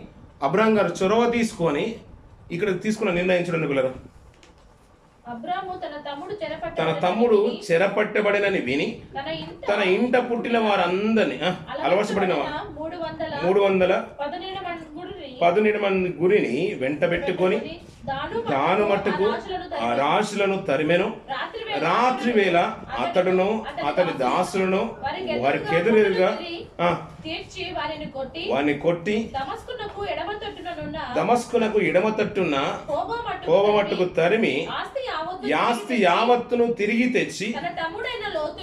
అబ్రాహాం గారు చొరవ తీసుకొని ఇక్కడ తీసుకున్న నిర్ణయించడం పిల్లలు. తన తమ్ముడు చెరపట్టబడినని విని తన ఇంట పుట్టిన వారందరినీ అలవర్చబడిన 317 మంది గురిని వెంట పెట్టుకొని దాను మట్టుకు ఆ రాజులను తరిమెను. రాత్రి వేళ అతడును అతడి దాసులను వారికెదురుగా వారిని కొట్టి దమస్కునకు ఎడమ తట్టున హోబమట్టుకు తరిమి యాస్తి యావత్తును తిరిగి తెచ్చి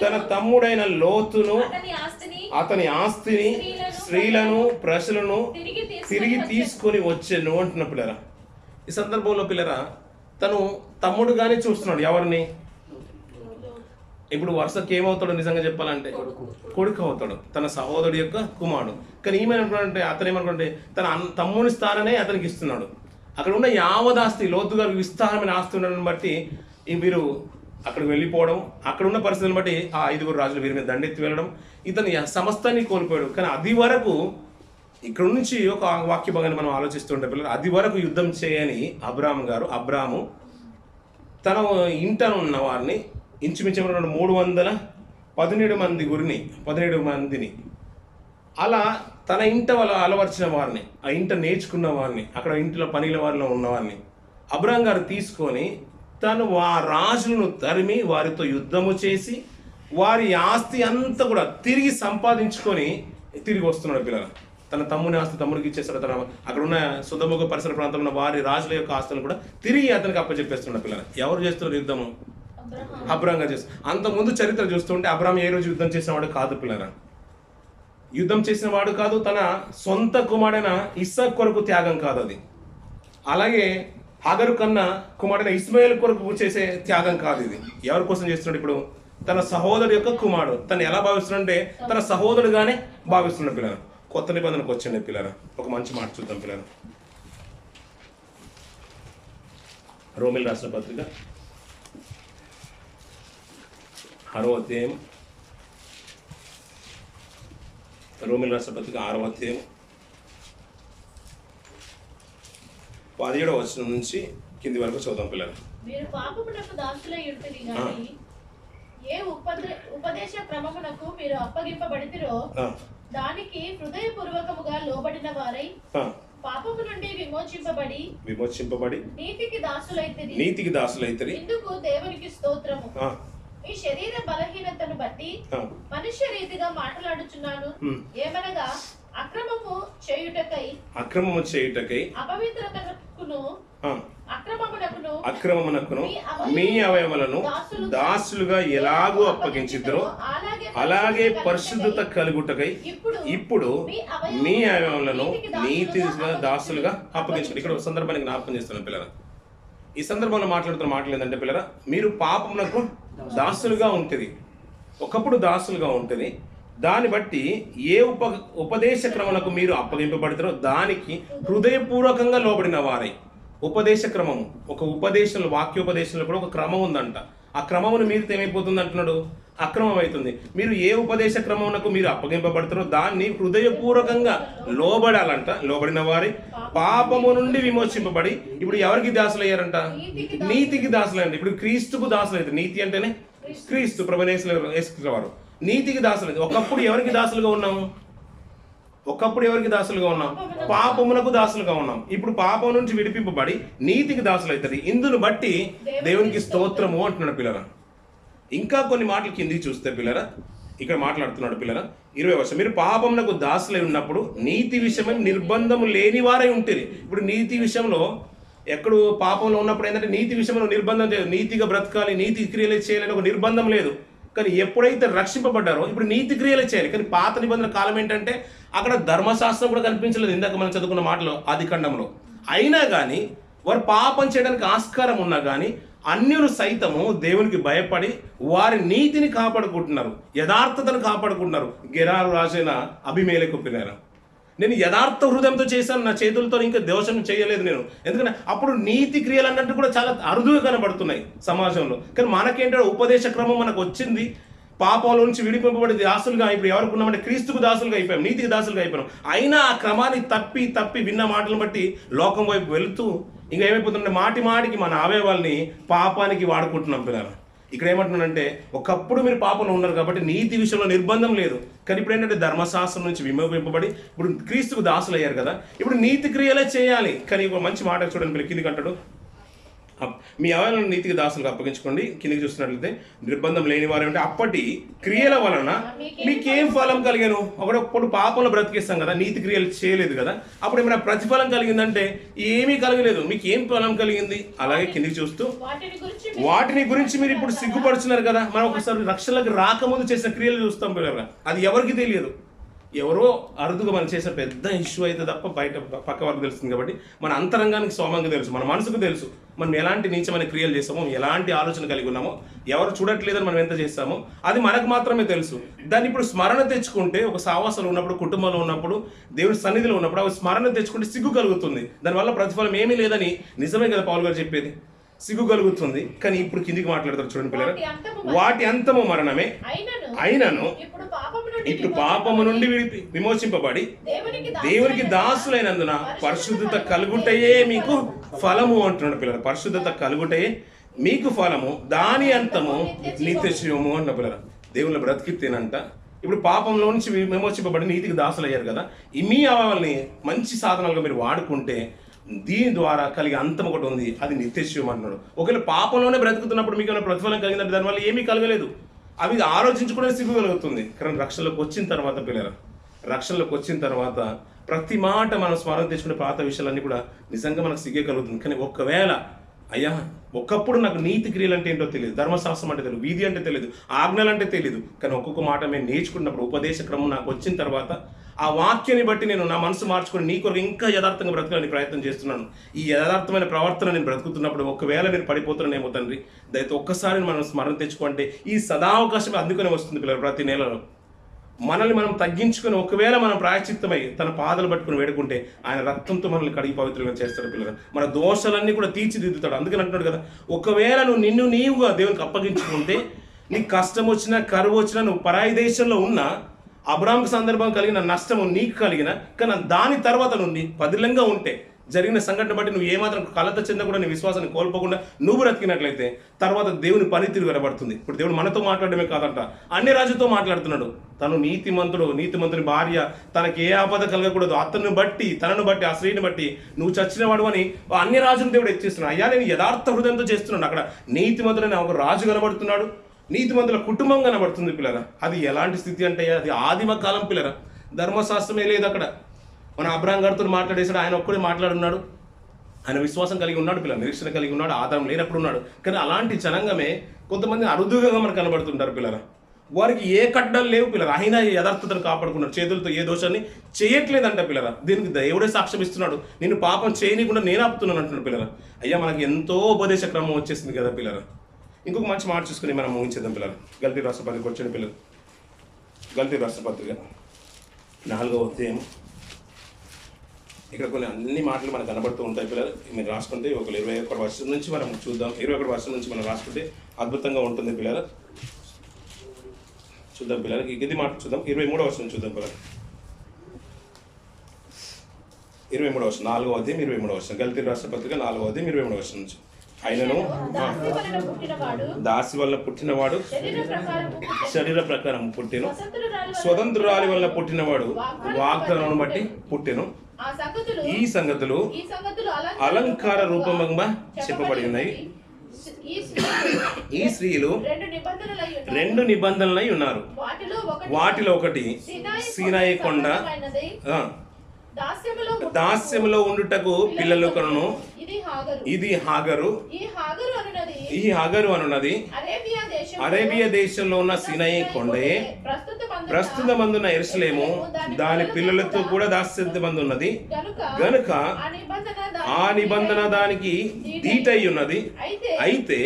తన తమ్ముడైన లోతును అతని ఆస్తిని స్త్రీలను ప్రజలను తిరిగి తీసుకొని వచ్చాను అంటున్న పిల్లరా. ఈ సందర్భంలో పిల్లరా తను తమ్ముడుగానే చూస్తున్నాడు. ఎవరిని? లోతుని. తన తమ్ముడు కాదు. తన తమ్ముడైన లోతును అతని ఆస్తిని స్త్రీలను ప్రజలను తిరిగి తీసుకొని వచ్చాను అంటున్న పిల్లరా. ఈ సందర్భంలో పిల్లరా తను తమ్ముడుగానే చూస్తున్నాడు. ఎవరిని? లోతుని. తన తమ్ముడైన లోతును ఇప్పుడు వరుసకి ఏమవుతాడు నిజంగా చెప్పాలంటే కొడుకు అవుతాడు, తన సహోదరుడి యొక్క కుమారుడు. కానీ ఏమనుకుంటే అతను ఏమనుకుంటే తన తమ్ముని స్థాననే అతనికి ఇస్తున్నాడు. అక్కడ ఉన్న యావదాస్తి లోతుగా విస్తారమైన ఆస్తి ఉండడం బట్టి వీరు అక్కడికి వెళ్ళిపోవడం, అక్కడ ఉన్న పరిస్థితులను బట్టి ఆ 5 రాజులు వీరి మీద దండెత్తి వెళ్ళడం, ఇతని సమస్తాన్ని కోల్పోయాడు. కానీ అది వరకు ఇక్కడ నుంచి ఒక వాక్య భాగాన్ని మనం ఆలోచిస్తుంటే పిల్లలు, అది వరకు యుద్ధం చేయని అబ్రాము తన ఇంట ఉన్న వారిని ఇంచుమించు 317 మందిని అలా తన ఇంట వాళ్ళు అలవర్చిన వారిని, ఆ ఇంట నేర్చుకున్న వారిని, అక్కడ ఇంట్లో పనిల వారిలో ఉన్న వారిని అబ్రాం గారు తీసుకొని తను ఆ రాజులను తరిమి వారితో యుద్ధము చేసి వారి ఆస్తి అంతా కూడా తిరిగి సంపాదించుకొని తిరిగి వస్తున్నాడు పిల్లలు. తన తమ్ముని ఆస్తి తమ్ముడికి ఇచ్చేస్తాడు. తన అక్కడ ఉన్న సుధముఖ పరిసర ప్రాంతంలో ఉన్న వారి రాజుల యొక్క ఆస్తులను కూడా తిరిగి అతనికి అప్పచెప్పేస్తున్నాడు పిల్లలు. ఎవరు చేస్తున్నారు యుద్ధము? అబ్రాంగా చేస్తారు. అంతకుముందు చరిత్ర చూస్తుంటే అబ్రాం ఏ రోజు యుద్ధం చేసిన వాడు కాదు పిల్లరా, యుద్ధం చేసిన వాడు కాదు. తన సొంత కుమారుడైన ఇస్సాకు కొరకు త్యాగం కాదు అది. అలాగే హాగరు కన్నా కుమారుడైన ఇస్మాయిల్ కొరకు చేసే త్యాగం కాదు ఇది. ఎవరి కోసం చేస్తున్నాడు? ఇప్పుడు తన సహోదరుడు యొక్క కుమారుడు. తను ఎలా భావిస్తున్నాడంటే తన సహోదరుడుగానే భావిస్తున్నాడు పిల్లలు. కొత్త నిబంధనకు వచ్చండి పిల్లరా, ఒక మంచి మాట చూద్దాం పిల్లలు. రోమిల్ రాసిన పత్రిక 6వ అధ్యాయం, రోమిల్ రాసిన పత్రిక 6వ అధ్యాయం 17వ వచనం నుంచి కింది వరకు చదువుదాం పిల్లలు. మీరు పాపమునకు దాసులై ఉంటిరి గాని ఏ ఉపదేశ క్రమమునకు మీరు అప్పగింపబడితిరో దానికి హృదయపూర్వకముగా లోబడిన వారై పాపము నుండి విమోచింపబడి నీతికి దాసులైతిరి. ఇందుకు దేవునికి స్తోత్రము. మీ శరీర బలహీనతను బట్టి మనుష్య రీతిగా మాట్లాడుచున్నాను. ఏమనగా అక్రమము చేయుటకై అపవిత్రతకును అక్రమమునకును మీ అవయవలను దాసులుగా ఎలాగూ అప్పగించిద్దరో అలాగే పరిశుద్ధత కలుగుటకై ఇప్పుడు మీ అవయవలను నీతిగా దాసులుగా అప్పగించండి. ఇక్కడ ఒక సందర్భానికి జ్ఞాపకం చేస్తున్నాను పిల్లరా. ఈ సందర్భంలో మాట్లాడుతున్న మాటలు ఏంటంటే పిల్లరా, మీరు పాపమునకు దాసులుగా ఉంటుంది, ఒకప్పుడు దాసులుగా ఉంటుంది. దాన్ని బట్టి ఏ ఉపదేశ క్రమమునకు మీరు అప్పగింపబడతారో దానికి హృదయపూర్వకంగా లోబడిన వారై. ఉపదేశ క్రమము, ఒక ఉపదేశంలో వాక్యోపదేశంలో కూడా ఒక క్రమం ఉందంట. ఆ క్రమమును మీరితే ఏమైపోతుంది అంటున్నాడు? అక్రమం అవుతుంది. మీరు ఏ ఉపదేశ క్రమమునకు మీరు అప్పగింపబడతారో దాన్ని హృదయపూర్వకంగా లోబడాలంట. లోబడిన వారి పాపము నుండి విమోచింపబడి ఇప్పుడు ఎవరికి దాసులయ్యారంట? నీతికి దాసులయ్యారంట. ఇప్పుడు క్రీస్తుకు దాసులైతే, నీతి అంటేనే క్రీస్తు ప్రభునేశ్వర వారు నీతికి దాసులైతే. ఒకప్పుడు ఎవరికి దాసులుగా ఉన్నాము? పాపమునకు దాసులుగా ఉన్నాం. ఇప్పుడు పాపం నుంచి విడిపింపబడి నీతికి దాసులైతుంది. ఇందును బట్టి దేవునికి స్తోత్రము అంటున్నాడు పిల్లరా. ఇంకా కొన్ని మాటలు కిందికి చూస్తే పిల్లరా, ఇక్కడ మాట్లాడుతున్నాడు పిల్లరా 20వ వచనం, మీరు పాపమునకు దాసులై ఉన్నప్పుడు నీతి విషయమై నిర్బంధము లేని వారై ఉంటుంది. ఇప్పుడు నీతి విషయంలో ఎక్కడు పాపంలో ఉన్నప్పుడు ఏంటంటే నీతి విషయంలో నిర్బంధం లేదు. నీతిగా బ్రతకాలి, నీతి క్రియలు చేయాలని ఒక నిర్బంధం లేదు. కానీ ఎప్పుడైతే రక్షింపబడ్డారో ఇప్పుడు నీతి క్రియలే చేయాలి. కానీ పాత నిబంధన కాలం ఏంటంటే అక్కడ ధర్మశాస్త్రం కూడా కనిపించలేదు. ఇందాక మనం చదువుకున్న మాటలో ఆదికాండంలో. అయినా కానీ వారు పాపం చేయడానికి ఆస్కారం ఉన్నా కానీ అన్యులు సైతము దేవునికి భయపడి వారి నీతిని కాపాడుకుంటున్నారు, యథార్థతను కాపాడుకుంటున్నారు. గెరారు రాజైన అభిమేలెకు పిల్లరా, నేను యథార్థ హృదయంతో చేశాను, నా చేతులతో ఇంకా దోషం చేయలేదు నేను. ఎందుకంటే అప్పుడు నీతి క్రియలు అన్నట్టు కూడా చాలా అరుదుగా కనబడుతున్నాయి సమాజంలో. కానీ మనకేంటో ఉపదేశ క్రమం మనకు వచ్చింది. పాపంలో నుంచి విడిపింపబడి దాసులుగా ఇప్పుడు ఎవరికి ఉన్నామంటే క్రీస్తుకు దాసులుగా అయిపోయాం, నీతికి దాసులుగా అయిపోయాం. అయినా ఆ క్రమాన్ని తప్పి విన్న మాటలను బట్టి లోకం వైపు వెళుతూ ఇంకా ఏమైపోతుందంటే మాటికి మన అవయవాల్ని పాపానికి వాడుకుంటున్నాం పిల్లలు. ఇక్కడ ఏమంటున్నానంటే ఒకప్పుడు మీరు పాపంలో ఉన్నారు కాబట్టి నీతి విషయంలో నిర్బంధం లేదు. కానీ ఇప్పుడు ఏంటంటే ధర్మశాస్త్రం నుంచి విమోచింపబడి ఇప్పుడు క్రీస్తుకు దాసులు అయ్యారు కదా, ఇప్పుడు నీతి క్రియలే చేయాలి. కానీ ఒక మంచి మాట చూడండి పిల్లలు, కిందికి అంటాడు, మీ అవయవాలను నీతికి దాసులకు అప్పగించుకోండి. కిందికి చూస్తున్నట్లయితే నిర్బంధం లేని వారు అంటే అప్పటి క్రియల వలన మీకేం ఫలం కలిగాను? ఒకప్పుడు పాపంలో బ్రతికిస్తాం కదా, నీతి క్రియలు చేయలేదు కదా, అప్పుడు ఏమైనా ప్రతిఫలం కలిగిందంటే ఏమీ కలగలేదు. మీకు ఏం ఫలం కలిగింది? అలాగే కిందికి చూస్తూ వాటిని గురించి మీరు ఇప్పుడు సిగ్గుపడుతున్నారు కదా. మనం ఒకసారి రక్షణలకు రాకముందు చేసిన క్రియలు చూస్తాం పిల్లలు, అది ఎవరికి తెలియదు. ఎవరో అరుదుగా మనం చేసే పెద్ద ఇష్యూ అయితే తప్ప బయట పక్క వరకు తెలుస్తుంది. కాబట్టి మన అంతరంగానికి సోమంగా తెలుసు, మన మనసుకు తెలుసు మనం ఎలాంటి నీచమైన క్రియలు చేస్తామో, ఎలాంటి ఆలోచన కలిగి ఉన్నామో, ఎవరు చూడట్లేదని మనం ఎంత చేస్తామో అది మనకు మాత్రమే తెలుసు. దాన్ని ఇప్పుడు స్మరణ తెచ్చుకుంటే, ఒక సావాసంలో ఉన్నప్పుడు, కుటుంబంలో ఉన్నప్పుడు, దేవుడి సన్నిధిలో ఉన్నప్పుడు అవి స్మరణ తెచ్చుకుంటే సిగ్గు కలుగుతుంది. దానివల్ల ప్రతిఫలం ఏమీ లేదని నిజమే కదా పౌలు గారు చెప్పేది. సిగ్గు కలుగుతుంది. కానీ ఇప్పుడు కిందికి మాట్లాడతారు చూడండి పిల్లలు. వాటి అంతము మరణమే అయినను ఇప్పుడు పాపము నుండి విమోచింపబడి దేవునికి దాసులైనందున పరిశుద్ధత కలుగుటయే మీకు ఫలము అంటున్నాడు పిల్లలు. పరిశుద్ధత కలుగుటయే మీకు ఫలము, దాని అంతము నిత్యశివము అన్న పిల్లలు. దేవుళ్ళ బ్రతికితేనంట ఇప్పుడు పాపంలో నుంచి విమోచింపబడి నీతికి దాసులయ్యారు కదా. ఈ మీ అవల్ని మంచి సాధనాలుగా మీరు వాడుకుంటే దీని ద్వారా కలిగే అంతం ఒకటి ఉంది, అది నిత్యశివం అంటున్నాడు. ఒకవేళ పాపంలోనే బ్రతుకుతున్నప్పుడు మీకు ఏమైనా ప్రతిఫలం కలిగిందంటే దానివల్ల ఏమీ కలగలేదు. అవి ఆలోచించుకునే సిగ్గు కలుగుతుంది. కానీ రక్షణలోకి వచ్చిన తర్వాత పిల్లలు, రక్షణలోకి వచ్చిన తర్వాత ప్రతి మాట మనం స్మరణ తెచ్చుకునే పాత విషయాలన్నీ కూడా నిజంగా మనకు సిగ్గే కలుగుతుంది. కానీ ఒకవేళ అయ్యా ఒకప్పుడు నాకు నీతి క్రియలు అంటే ఏంటో తెలియదు, ధర్మశాస్త్రం అంటే తెలియదు, వీధి అంటే తెలియదు, ఆజ్ఞలు అంటే తెలియదు. కానీ ఒక్కొక్క మాట మేము నేర్చుకున్నప్పుడు ఉపదేశ క్రమం నాకు వచ్చిన తర్వాత ఆ వాక్యాన్ని బట్టి నేను నా మనసు మార్చుకొని నీ కొరకు ఇంకా యథార్థంగా బ్రతకాలని ప్రయత్నం చేస్తున్నాను. ఈ యథార్థమైన ప్రవర్తన నేను బ్రతుకుతున్నప్పుడు ఒకవేళ నేను పడిపోతున్నానేమో తండ్రి, దయతో ఒక్కసారి మనం స్మరణ తెచ్చుకుంటే ఈ సదావకాశం అందుకనే వస్తుంది పిల్లలు. ప్రతి నెలలో మనల్ని మనం తగ్గించుకొని ఒకవేళ మనం ప్రాయశ్చిత్తమై తన పాదలు పట్టుకుని వేడుకుంటే ఆయన రక్తంతో మనల్ని కడిగి పవిత్రంగా చేస్తాడు పిల్లలు. మన దోషాలన్నీ కూడా తీర్చిదిద్దుతాడు. అందుకని అంటున్నాడు కదా, ఒకవేళ నువ్వు నీవుగా దేవునికి అప్పగించుకుంటే నీకు కష్టం వచ్చినా కరువు వచ్చినా నువ్వు పరాయి దేశంలో ఉన్నా అబ్రాహాముకు సందర్భం కలిగిన నష్టము నీకు కలిగిన, కానీ దాని తర్వాత నుండి పదిలంగా ఉంటే జరిగిన సంఘటన బట్టి నువ్వు ఏమాత్రం కలత చెందకుండా నీ విశ్వాసాన్ని కోల్పోకుండా నువ్వు బ్రతికినట్లయితే తర్వాత దేవుని పనితీరు కనబడుతుంది. ఇప్పుడు దేవుడు మనతో మాట్లాడమే కాదంట, అన్ని రాజుతో మాట్లాడుతున్నాడు. తను నీతిమంతుని భార్య తనకి ఏ ఆపద కలగకూడదు, అతను బట్టి తనను బట్టి ఆ స్త్రీని బట్టి నువ్వు చచ్చినవాడు అని అన్ని రాజును దేవుడు హెచ్చిస్తున్నాడు. అయ్యా నేను యథార్థ హృదయంతో చేస్తున్నాడు. అక్కడ నీతిమంతుడని ఒక రాజు కనబడుతున్నాడు, నీతిమంతుల కుటుంబం కనబడుతుంది పిల్లరా. అది ఎలాంటి స్థితి అంటే అది ఆదిమ కాలం పిల్లరా. ధర్మశాస్త్రమే లేదు అక్కడ. మన అబ్రాహాం గారితో మాట్లాడేసాడు, ఆయన ఒక్కడే మాట్లాడున్నాడు. ఆయన విశ్వాసం కలిగి ఉన్నాడు పిల్లలు, నిరీక్షణ కలిగి ఉన్నాడు, ఆధారం లేనప్పుడు ఉన్నాడు. కానీ అలాంటి జనంగమే కొంతమంది అరుదుగా మనకు కనబడుతుంటారు పిల్లరా. వారికి ఏ కడ్డలు లేవు పిల్లరా, అయినా యథార్థతను కాపాడుకున్నారు, చేతులతో ఏ దోషాన్ని చేయట్లేదంట పిల్లరా. దీనికి దేవుడే సాక్ష్యం ఇస్తున్నాడు, నేను పాపం చేయనీయకుండా నేను ఆపుతున్నాను అంటున్నాడు పిల్లరా. అయ్యా మనకి ఎంతో ఉపదేశ క్రమం వచ్చేసింది కదా పిల్లరా. ఇంకొక మంచి మాట చూసుకుని మనం ముగించేద్దాం పిల్లలు. గల్తీ రాష్ట్రపతికి వచ్చిన పిల్లలు, గల్తీ రాష్ట్రపత్రిక 4వ అధ్యాయం. ఇక్కడ కొన్ని అన్ని మాటలు మనకు కనబడుతూ ఉంటాయి పిల్లలు. మీరు రాసుకుంటే ఒక 21 వర్షం నుంచి మనం చూద్దాం. 21 వర్షం నుంచి మనం రాసుకుంటే అద్భుతంగా ఉంటుంది పిల్లలు. చూద్దాం పిల్లలకి ఇది మాట చూద్దాం. 23వ వర్షం చూద్దాం పిల్లలు. 23వ వర్షం 4వ అధ్యాయం 23వ వర్షం. గల్తీ రాష్ట్రపత్రిక 4వ అధ్యాయం 23వ వర్షం నుంచి. ఆయనను దాసి వల్ల పుట్టినవాడు శరీర ప్రకారం పుట్టెను, స్వతంత్రురాలి వల్ల పుట్టినవాడు వాగ్దానం బట్టి పుట్టెను. ఈ సంగతులు అలంకార రూపంగా చెప్పబడి ఉన్నాయి. ఈ స్త్రీలు 2 నిబంధనలై ఉన్నారు. వాటిలో ఒకటి సీనాయి కొండ దాస్యములో ఉండుటకు పిల్లలు కొను. ఇది హాగరు. ఈ హాగరు అనున్నది అరేబియా దేశంలో ఉన్న సీనాయి కొండే ప్రస్తుతమందున్న యెరూషలేము దాని పిల్లలతో కూడా దాస్యమందు ఉన్నది గనుక ఆ నిబంధన దానికి దీటై ఉన్నది. అయితే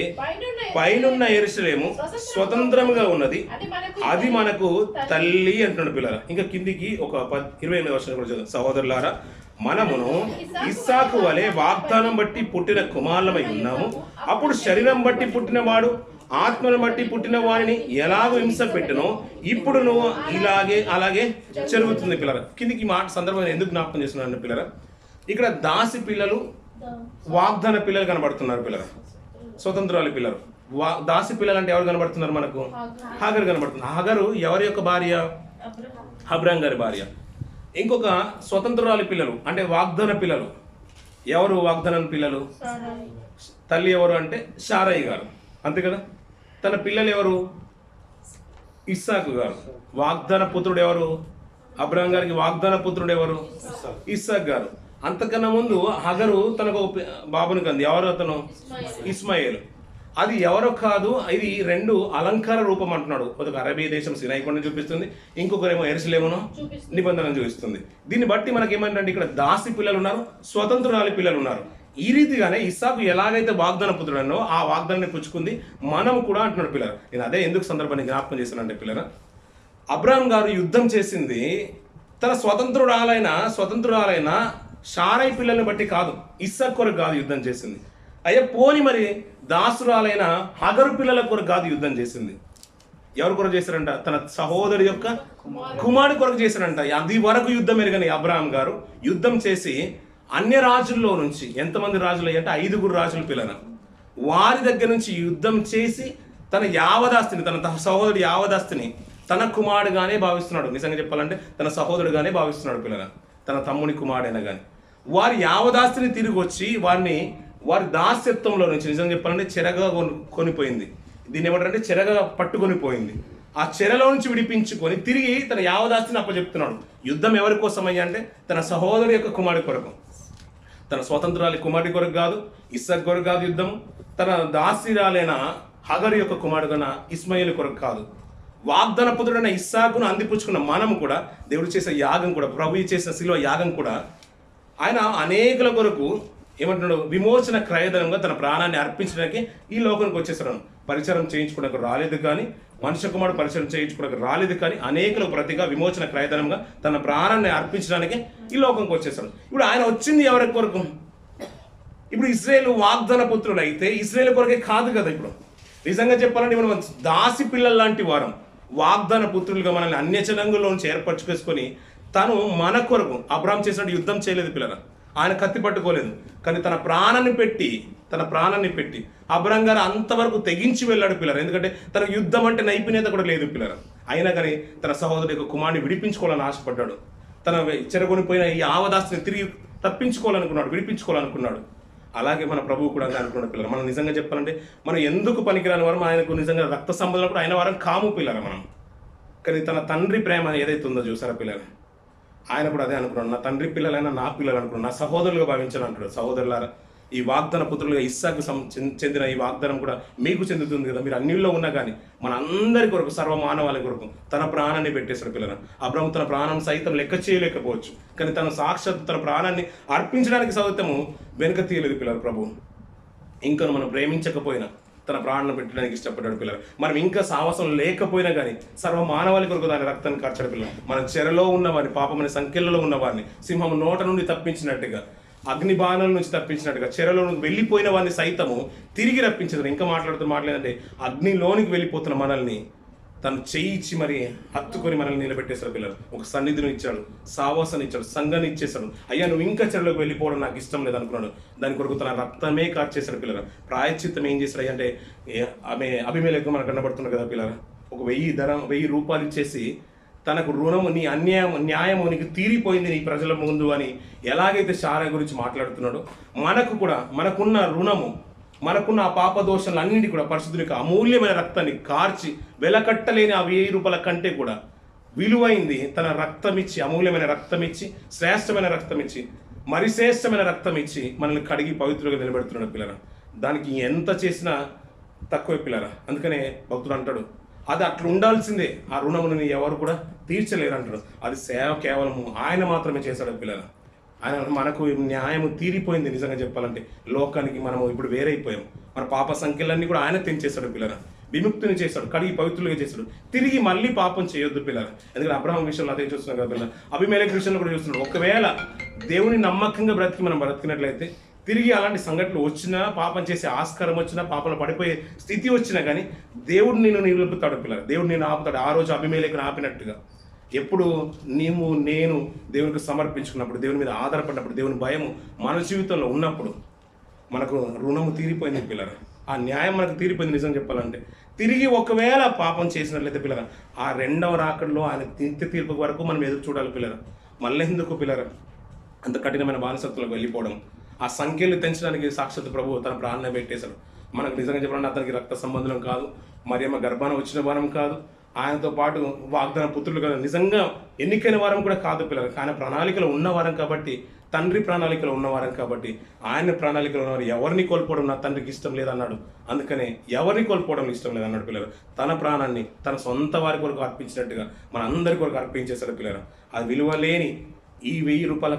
పైనున్న యెరూషలేము స్వతంత్రముగా ఉన్నది, అది మనకు తల్లి అంటున్నాడు పిల్లల. ఇంకా కిందికి ఒక 28వ వర్షం కూడా చదువు. సహోదరులారా, మనమును ఇస్సాకు వలె వాగ్దానం బట్టి పుట్టిన కుమారులమై ఉన్నాము. అప్పుడు శరీరం బట్టి పుట్టినవాడు ఆత్మను బట్టి పుట్టిన వారిని ఎలాగో హింస పెట్టినో ఇప్పుడు నువ్వు అలాగే జరుగుతుంది పిల్లల. కిందికి మాట సందర్భం ఎందుకు జ్ఞాపకం చేస్తున్నాను పిల్లల, ఇక్కడ దాసి పిల్లలు వాగ్దాన పిల్లలు కనబడుతున్నారు పిల్లలు, స్వతంత్రాల పిల్లలు. దాసి పిల్లలు అంటే ఎవరు కనబడుతున్నారు మనకు? హాగరు కనబడుతుంది. హాగరు ఎవరి యొక్క భార్య? అబ్రాహాం గారి భార్య. ఇంకొక స్వతంత్రాల పిల్లలు అంటే వాగ్దాన పిల్లలు. ఎవరు వాగ్దాన పిల్లలు? తల్లి ఎవరు అంటే శారయి గారు, అంతే కదా. తన పిల్లలు ఎవరు? ఇస్సాకు గారు. వాగ్దాన పుత్రుడు ఎవరు? అబ్రాహాం గారికి వాగ్దాన పుత్రుడు ఎవరు? ఇస్సాకు గారు. అంతకన్నా ముందు హగరు తనకు బాబుని కంది. ఎవరు అతను? ఇస్మాయిల్. అది ఎవరో కాదు, ఇది 2 అలంకార రూపం అంటున్నాడు. ఒక అరేబియా దేశం సినాయి కొండను చూపిస్తుంది, ఇంకొకరేమో యెరూషలేమును నిబంధనను చూపిస్తుంది. దీన్ని బట్టి మనకి ఏమంటే ఇక్కడ దాసి పిల్లలు ఉన్నారు, స్వతంత్రాలి పిల్లలు ఉన్నారు. ఈ రీతిగానే ఇస్సాకు ఎలాగైతే వాగ్దాన పుత్రుడనో ఆ వాగ్దానాన్ని పుచ్చుకుంది మనం కూడా అంటున్నాడు పిల్లలు. నేను అదే ఎందుకు సందర్భాన్ని జ్ఞాపకం చేశానంటే పిల్లలు, అబ్రాహాం గారు యుద్ధం చేసింది తన స్వతంత్రురాలైన షారై పిల్లల్ని బట్టి కాదు, ఇస్సాకు కొరకు కాదు యుద్ధం చేసింది. అయ్యా పోని మరి దాసురాలైన హగరు పిల్లల కొరకు కాదు యుద్ధం చేసింది. ఎవరి కొరకు చేశారంట? తన సహోదరు యొక్క కుమారుడి కొరకు చేశారంట. అది వరకు యుద్ధం ఎరగని అబ్రాహాం గారు యుద్ధం చేసి అన్య రాజుల్లో నుంచి, ఎంతమంది రాజులు అంటే 5 రాజుల పిల్లల, వారి దగ్గర నుంచి యుద్ధం చేసి తన యావదాస్తిని, తన సహోదరుడి యావదాస్తిని తన కుమారుడుగానే భావిస్తున్నాడు. నిజంగా చెప్పాలంటే తన సహోదరుడుగానే భావిస్తున్నాడు పిల్లల, తన తమ్ముని కుమారుడైనా కానీ. వారి యావదాస్తిని తిరిగి వచ్చి వారి దాస్యత్వంలో నుంచి, నిజంగా చెప్పాలంటే చెరగా కొనిపోయింది. దీన్ని ఏమంటారంటే చెరగా పట్టుకొని పోయింది. ఆ చెరలో నుంచి విడిపించుకొని తిరిగి తన యావదాస్తిని అప్పచెప్తున్నాడు. యుద్ధం ఎవరి కోసం అయ్యా అంటే తన సహోదరు యొక్క కుమారుడి కొరకు, తన స్వతంత్రాలి కుమారుడి కొరకు కాదు, ఇస్సాకు కొరకు కాదు యుద్ధం, తన దాసిరాలైన హగరు యొక్క కుమారుడైన ఇస్మాయిల్ కొరకు కాదు. వాగ్దాన పుత్రుడైన ఇస్సాకును అందిపుచ్చుకున్న మనము కూడా, దేవుడు చేసే యాగం కూడా, ప్రభు చేసిన శిలువ యాగం కూడా, ఆయన అనేకుల కొరకు ఏమంటున్నాడు? విమోచన క్రయధనంగా తన ప్రాణాన్ని అర్పించడానికి ఈ లోకానికి వచ్చేసాడు. పరిచయం చేయించుకోవడానికి రాలేదు కానీ, మనుష్య కుమారుడు పరిచయం చేయించుకోవడానికి రాలేదు కానీ, అనేకులకు ప్రతిగా విమోచన క్రయధనంగా తన ప్రాణాన్ని అర్పించడానికి ఈ లోకంకి వచ్చేసాడు. ఇప్పుడు ఆయన వచ్చింది ఎవరి కొరకు? ఇప్పుడు ఇశ్రాయేలు వాగ్దాన పుత్రుడు అయితే ఇశ్రాయేలు కొరకే కాదు కదా. ఇప్పుడు నిజంగా చెప్పాలంటే మనం దాసి పిల్లల లాంటి వారం, వాగ్దాన పుత్రులుగా మనల్ని అన్యజనాంగుల్లో నుంచి ఏర్పరచుకేసుకొని తను మన కొరకు అబ్రాహాం చేసినట్టు యుద్ధం చేయలేదు పిల్లల, ఆయన కత్తి పట్టుకోలేదు, కానీ తన ప్రాణాన్ని పెట్టి అబ్రాహాం గారు అంతవరకు తెగించి వెళ్ళాడు పిల్లలు. ఎందుకంటే తన యుద్ధం అంటే నైపుణ్యత కూడా లేదు పిల్లలు. అయినా కానీ తన సహోదరు యొక్క కుమారుని విడిపించుకోవాలని ఆశపడ్డాడు. తన చెరగొనిపోయిన ఈ ఆవదాస్తిని తిరిగి విడిపించుకోవాలనుకున్నాడు. అలాగే మన ప్రభువు కూడా అనుకున్న పిల్లలు. మనం నిజంగా చెప్పాలంటే మనం ఎందుకు పనికిరాని వారం, ఆయనకు నిజంగా రక్త సంబంధం కూడా అయిన వారం కాము పిల్లలు మనం. కానీ తన తండ్రి ప్రేమ ఏదైతే ఉందో చూసారా పిల్లలు, ఆయన కూడా అదే అనుకున్నాడు. నా తండ్రి పిల్లలైనా నా పిల్లలు అనుకున్నాడు, నా సహోదరులుగా భావించాను అంటాడు. సహోదరులారా, ఈ వాగ్దాన పుత్రులుగా ఇస్సాకు చెందిన ఈ వాగ్దానం కూడా మీకు చెందుతుంది కదా. మీరు అన్నిల్లో ఉన్నా కానీ మన అందరి కొరకు, సర్వ మానవాళి కొరకు తన ప్రాణాన్ని పెట్టేశాడు పిల్లలు. అబ్రాహాము తన ప్రాణం సైతం లెక్క చేయలేకపోవచ్చు, కానీ తన సాక్షాత్ తన ప్రాణాన్ని అర్పించడానికి సైతము వెనుక తీయలేదు పిల్లలు. ప్రభు ఇంకను మనం ప్రేమించకపోయినా తన ప్రాణాన్ని పెట్టడానికి ఇష్టపడ్డాడు పిల్లలు. మనం ఇంకా సాహసం లేకపోయినా కానీ సర్వ మానవాళి కొరకు దాని రక్తాన్ని కార్చాడు పిల్లలు. మన చెరలో ఉన్నవారిని, పాపమని సంఖ్యలలో ఉన్నవారిని సింహం నోట నుండి తప్పించినట్టుగా, అగ్ని బాణాల నుంచి తప్పించినట్టుగా, చెరలో వెళ్ళిపోయిన వారిని సైతము తిరిగి రప్పించదు. ఇంకా మాట్లాడంటే అగ్నిలోనికి వెళ్ళిపోతున్న మనల్ని తను చేయించి మరి హత్తుకొని మనల్ని నిలబెట్టేశాడు పిల్లలు. ఒక సన్నిధిని ఇచ్చాడు, సావాసాన్ని ఇచ్చాడు, సంఘాన్ని ఇచ్చేశాడు. అయ్యా నువ్వు ఇంకా చెరలోకి వెళ్ళిపోవడం నాకు ఇష్టం లేదు అనుకున్నాడు. దాని కొరకు తన రక్తమే కార్చేశాడు పిల్లలు. ప్రాయశ్చిత్తం ఏం చేశాడు అంటే ఆమె అభిమేలకు మనకు కనబడుతున్నాడు కదా పిల్లలు. ఒక 1000 రూపాయలు ఇచ్చేసి తనకు రుణము, నీ న్యాయము నీకు తీరిపోయింది నీ ప్రజల ముందు అని ఎలాగైతే శారా గురించి మాట్లాడుతున్నాడో, మనకు కూడా మనకున్న రుణము, మనకున్న ఆ పాప దోషాలన్నింటి కూడా పరిశుద్ధునికి అమూల్యమైన రక్తాన్ని కార్చి వెలకట్టలేని ఆ 1000 రూపాయల కంటే కూడా విలువైంది తన రక్తం ఇచ్చి, అమూల్యమైన రక్తం ఇచ్చి, శ్రేష్టమైన రక్తం ఇచ్చి, మరి శ్రేష్టమైన రక్తం ఇచ్చి మనల్ని కడిగి పవిత్రులుగా నిలబెడుతున్నాడు పిల్లరా. దానికి ఎంత చేసినా తక్కువే పిల్లరా. అందుకనే భక్తుడు అంటాడు, అది అట్లా ఉండాల్సిందే, ఆ రుణముని ఎవరు కూడా తీర్చలేరు అంటాడు. అది సేవ కేవలము ఆయన మాత్రమే చేశాడు పిల్లరా. ఆయన మనకు న్యాయము తీరిపోయింది. నిజంగా చెప్పాలంటే లోకానికి మనము ఇప్పుడు వేరైపోయాం. మన పాప సంఖ్యలన్నీ కూడా ఆయన తెంచేశాడు పిల్లరా. విముక్తిని చేశాడు, కడిగి పవిత్రులుగా చేశాడు. తిరిగి మళ్ళీ పాపం చేయొద్దు పిల్లరా. ఎందుకంటే అబ్రహాం విషయంలో అదే చూస్తున్నాం కదా పిల్లలు, అభిమేలెకు విషయంలో కూడా చూస్తున్నాడు. ఒకవేళ దేవుని నమ్మకంగా మనం బ్రతికినట్లయితే తిరిగి అలాంటి సంఘటనలు వచ్చినా, పాపం చేసే ఆస్కారం వచ్చినా, పాపంలో పడిపోయే స్థితి వచ్చినా కానీ దేవుడు నిన్ను నిలుపుతాడు పిల్లలు. దేవుడు నేను ఆపుతాడు. ఆ రోజు అభిమేలెకును ఆపినట్టుగా ఎప్పుడు నేను దేవునికి సమర్పించుకున్నప్పుడు, దేవుని మీద ఆధారపడినప్పుడు, దేవుని భయము మన జీవితంలో ఉన్నప్పుడు మనకు రుణము తీరిపోయింది పిల్లరా. ఆ న్యాయం మనకు తీరిపోయింది. నిజం చెప్పాలంటే తిరిగి ఒకవేళ పాపం చేసినట్లయితే పిల్లరా, ఆ 2వ రాకడలో ఆయన నిత్య తీర్పు వరకు మనం ఎదురు చూడాలి పిల్లరా. మళ్ళీ ఎందుకు పిల్లరా అంత కఠినమైన బానిసత్వంలోకి వెళ్ళిపోవడం? ఆ సంఖ్యలు తెంచడానికి సాక్షాత్ ప్రభువు తన ప్రాణాన్ని పెట్టేశాడు. మనకు నిజంగా చెప్పాలంటే అతనికి రక్త సంబంధం కాదు, మరియమ్మ గర్భాన వచ్చిన వారం కాదు, ఆయనతో పాటు వాగ్దాన పుత్రులు కదా, నిజంగా ఎన్నికైన వారం కూడా కాదు పిల్లలు. కానీ ప్రణాళికలో ఉన్నవారం కాబట్టి, తండ్రి ప్రణాళికలో ఉన్నవారం కాబట్టి, ఆయన ప్రణాళికలో ఉన్నవారు ఎవరిని కోల్పోవడం నా తండ్రికి ఇష్టం లేదన్నాడు. అందుకనే ఎవరిని కోల్పోవడం ఇష్టం లేదన్నాడు పిల్లలు. తన ప్రాణాన్ని తన సొంత వారి కొరకు అర్పించినట్టుగా మన అందరి కొరకు అర్పించేశాడు పిల్లలు. అది విలువ లేని ఈ 1000 రూపాయల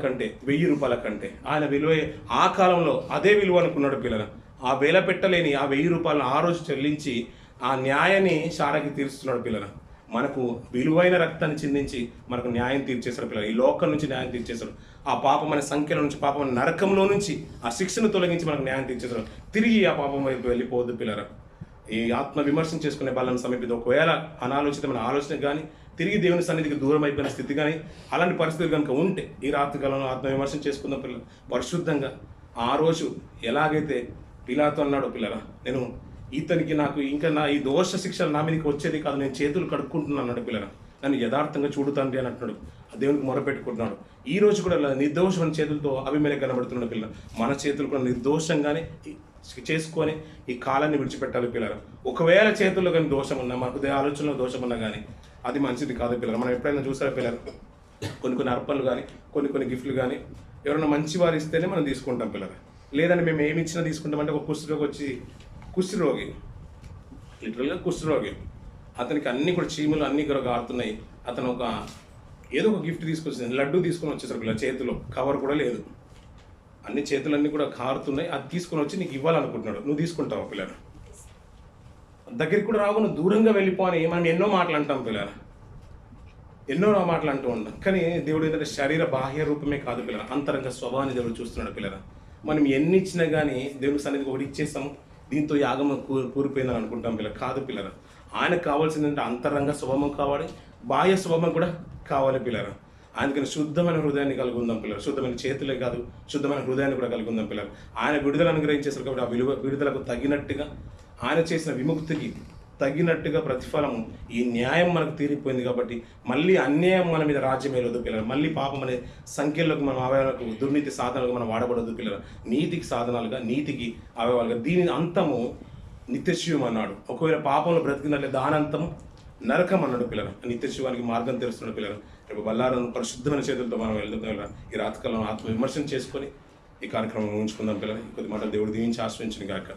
కంటే ఆయన విలువ ఆ కాలంలో అదే విలువ అనుకున్నాడు పిల్లలు. ఆ వేల పెట్టలేని ఆ 1000 రూపాయలను ఆ రోజు చెల్లించి ఆ న్యాయాన్ని షారాకి తీరుస్తున్నాడు పిల్లలు. మనకు విలువైన రక్తాన్ని చిందించి మనకు న్యాయం తీర్చేశారు పిల్లలు. ఈ లోకం నుంచి న్యాయం తీర్చేశారు. ఆ పాపం అనే సంఖ్యల నుంచి, పాపం నరకంలో నుంచి ఆ శిక్షను తొలగించి మనకు న్యాయం తీర్చేశారు. తిరిగి ఆ పాపం వైపు వెళ్ళిపోవద్దు పిల్లలు. ఈ ఆత్మ విమర్శన చేసుకునే వాళ్ళని సమీపిద్దాం. ఒకవేళ అనాలోచితమైన ఆలోచన కానీ, తిరిగి దేవుని సన్నిధికి దూరం అయిపోయిన స్థితి కానీ, అలాంటి పరిస్థితులు కనుక ఉంటే ఈ రాత్రికాలంలో ఆత్మ విమర్శన చేసుకుందాం పిల్లలు. పరిశుద్ధంగా ఆ రోజు ఎలాగైతే పిలాతో అన్నాడు పిల్లల, నేను ఇతనికి నాకు ఇంకా నా ఈ దోష శిక్షలు నా మీదకి వచ్చేది కాదు, నేను చేతులు కడుక్కుంటున్నాను అన్నాడు పిల్లల. నన్ను యథార్థంగా చూడుతాండి అని అంటున్నాడు. దేవునికి మొరపెట్టుకుంటున్నాడు. ఈ రోజు కూడా నిర్దోషమైన చేతులతో అభిమేలకు కనబడుతున్నాడు పిల్లలు. మన చేతులు కూడా నిర్దోషంగానే చేసుకొని ఈ కాలాన్ని విడిచిపెట్టాలి పిల్లలు. ఒకవేళ చేతుల్లో కానీ దోషం ఉన్నా, మనకు ఆలోచనలో దోషం ఉన్నా కానీ అది మంచిది కాదు పిల్లలు. మనం ఎప్పుడైనా చూసారా పిల్లలు, కొన్ని అర్పణలు కానీ, కొన్ని గిఫ్ట్లు కానీ ఎవరైనా మంచి వారు ఇస్తేనే మనం తీసుకుంటాం పిల్లలు. లేదంటే మేము ఏమి ఇచ్చినా తీసుకుంటామంటే ఒక కుష్ఠరోగి లిటరల్గా కుష్ఠరోగి, అతనికి అన్నీ కూడా చీములు అన్నీ కూడా కారుతున్నాయి. అతను ఏదో ఒక గిఫ్ట్ తీసుకొచ్చింది, లడ్డు తీసుకొని వచ్చేసారు పిల్లలు. చేతిలో కవర్ కూడా లేదు, అన్ని చేతులన్నీ కూడా కారుతున్నాయి. అది తీసుకొని వచ్చి నీకు ఇవ్వాలనుకుంటున్నాడు. నువ్వు తీసుకుంటావు పిల్లలు. దగ్గరికి కూడా రావు, నువ్వు దూరంగా వెళ్ళిపో అని మనం ఎన్నో మాటలు అంటాం పిల్లలు, ఎన్నో మాటలు అంటూ ఉంటాం. కానీ దేవుడు ఏంటంటే శరీర బాహ్య రూపమే కాదు పిల్లలు, అంతరంగ స్వభావాన్ని దేవుడు చూస్తున్నాడు పిల్లలు. మనం ఎన్ని ఇచ్చినా కానీ దేవుని సన్నిధికి ఒకటి ఇచ్చేస్తాం, దీంతో యాగం కూరిపోయిందని అనుకుంటాం పిల్లలు. కాదు పిల్లలు, ఆయనకు కావాల్సిందంటే అంతరంగ స్వభావం కావాలి, బాహ్య స్వభావం కూడా కావాలి పిల్లలు. ఆయనకని శుద్ధమైన హృదయాన్ని కలిగి ఉందాం పిల్లలు. శుద్ధమైన చేతులే కాదు, శుద్ధమైన హృదయాన్ని కూడా కలిగి ఉందాం పిల్లలు. ఆయన విడుదల అనుగ్రహించేసారు కాబట్టి ఆ విడుదలకు తగినట్టుగా, ఆయన చేసిన విముక్తికి తగినట్టుగా ప్రతిఫలము ఈ న్యాయం మనకు తీరిపోయింది కాబట్టి మళ్ళీ అన్యాయం మన మీద రాజ్యం ఏలొద్దు పిల్లలు. మళ్ళీ పాపం అనే సంఖ్యలకు మనం అవయవాలకు, దుర్నీతి సాధనాలుగా మనం వాడబడద్దు పిల్లలు. నీతికి సాధనాలుగా, నీతికి అవయవాలుగా. దీని అంతము నిత్యశివం అన్నాడు. ఒకవేళ పాపంలో బ్రతికినట్లే దానంతము నరకం అన్నాడు పిల్లలు. నిత్యశివానికి మార్గం తెలుస్తున్నాడు పిల్లలు. రేపు బల్లాలను పరిశుద్ధమైన చేతులతో మనం వెళ్దాం. ఈ రాత్రికాలం ఆత్మ విమర్శన చేసుకొని ఈ కార్యక్రమం ఉంచుకుందాం పిల్లలు. కొద్ది మాటలు దేవుడు దీవించి ఆశ్రయించిన గాక.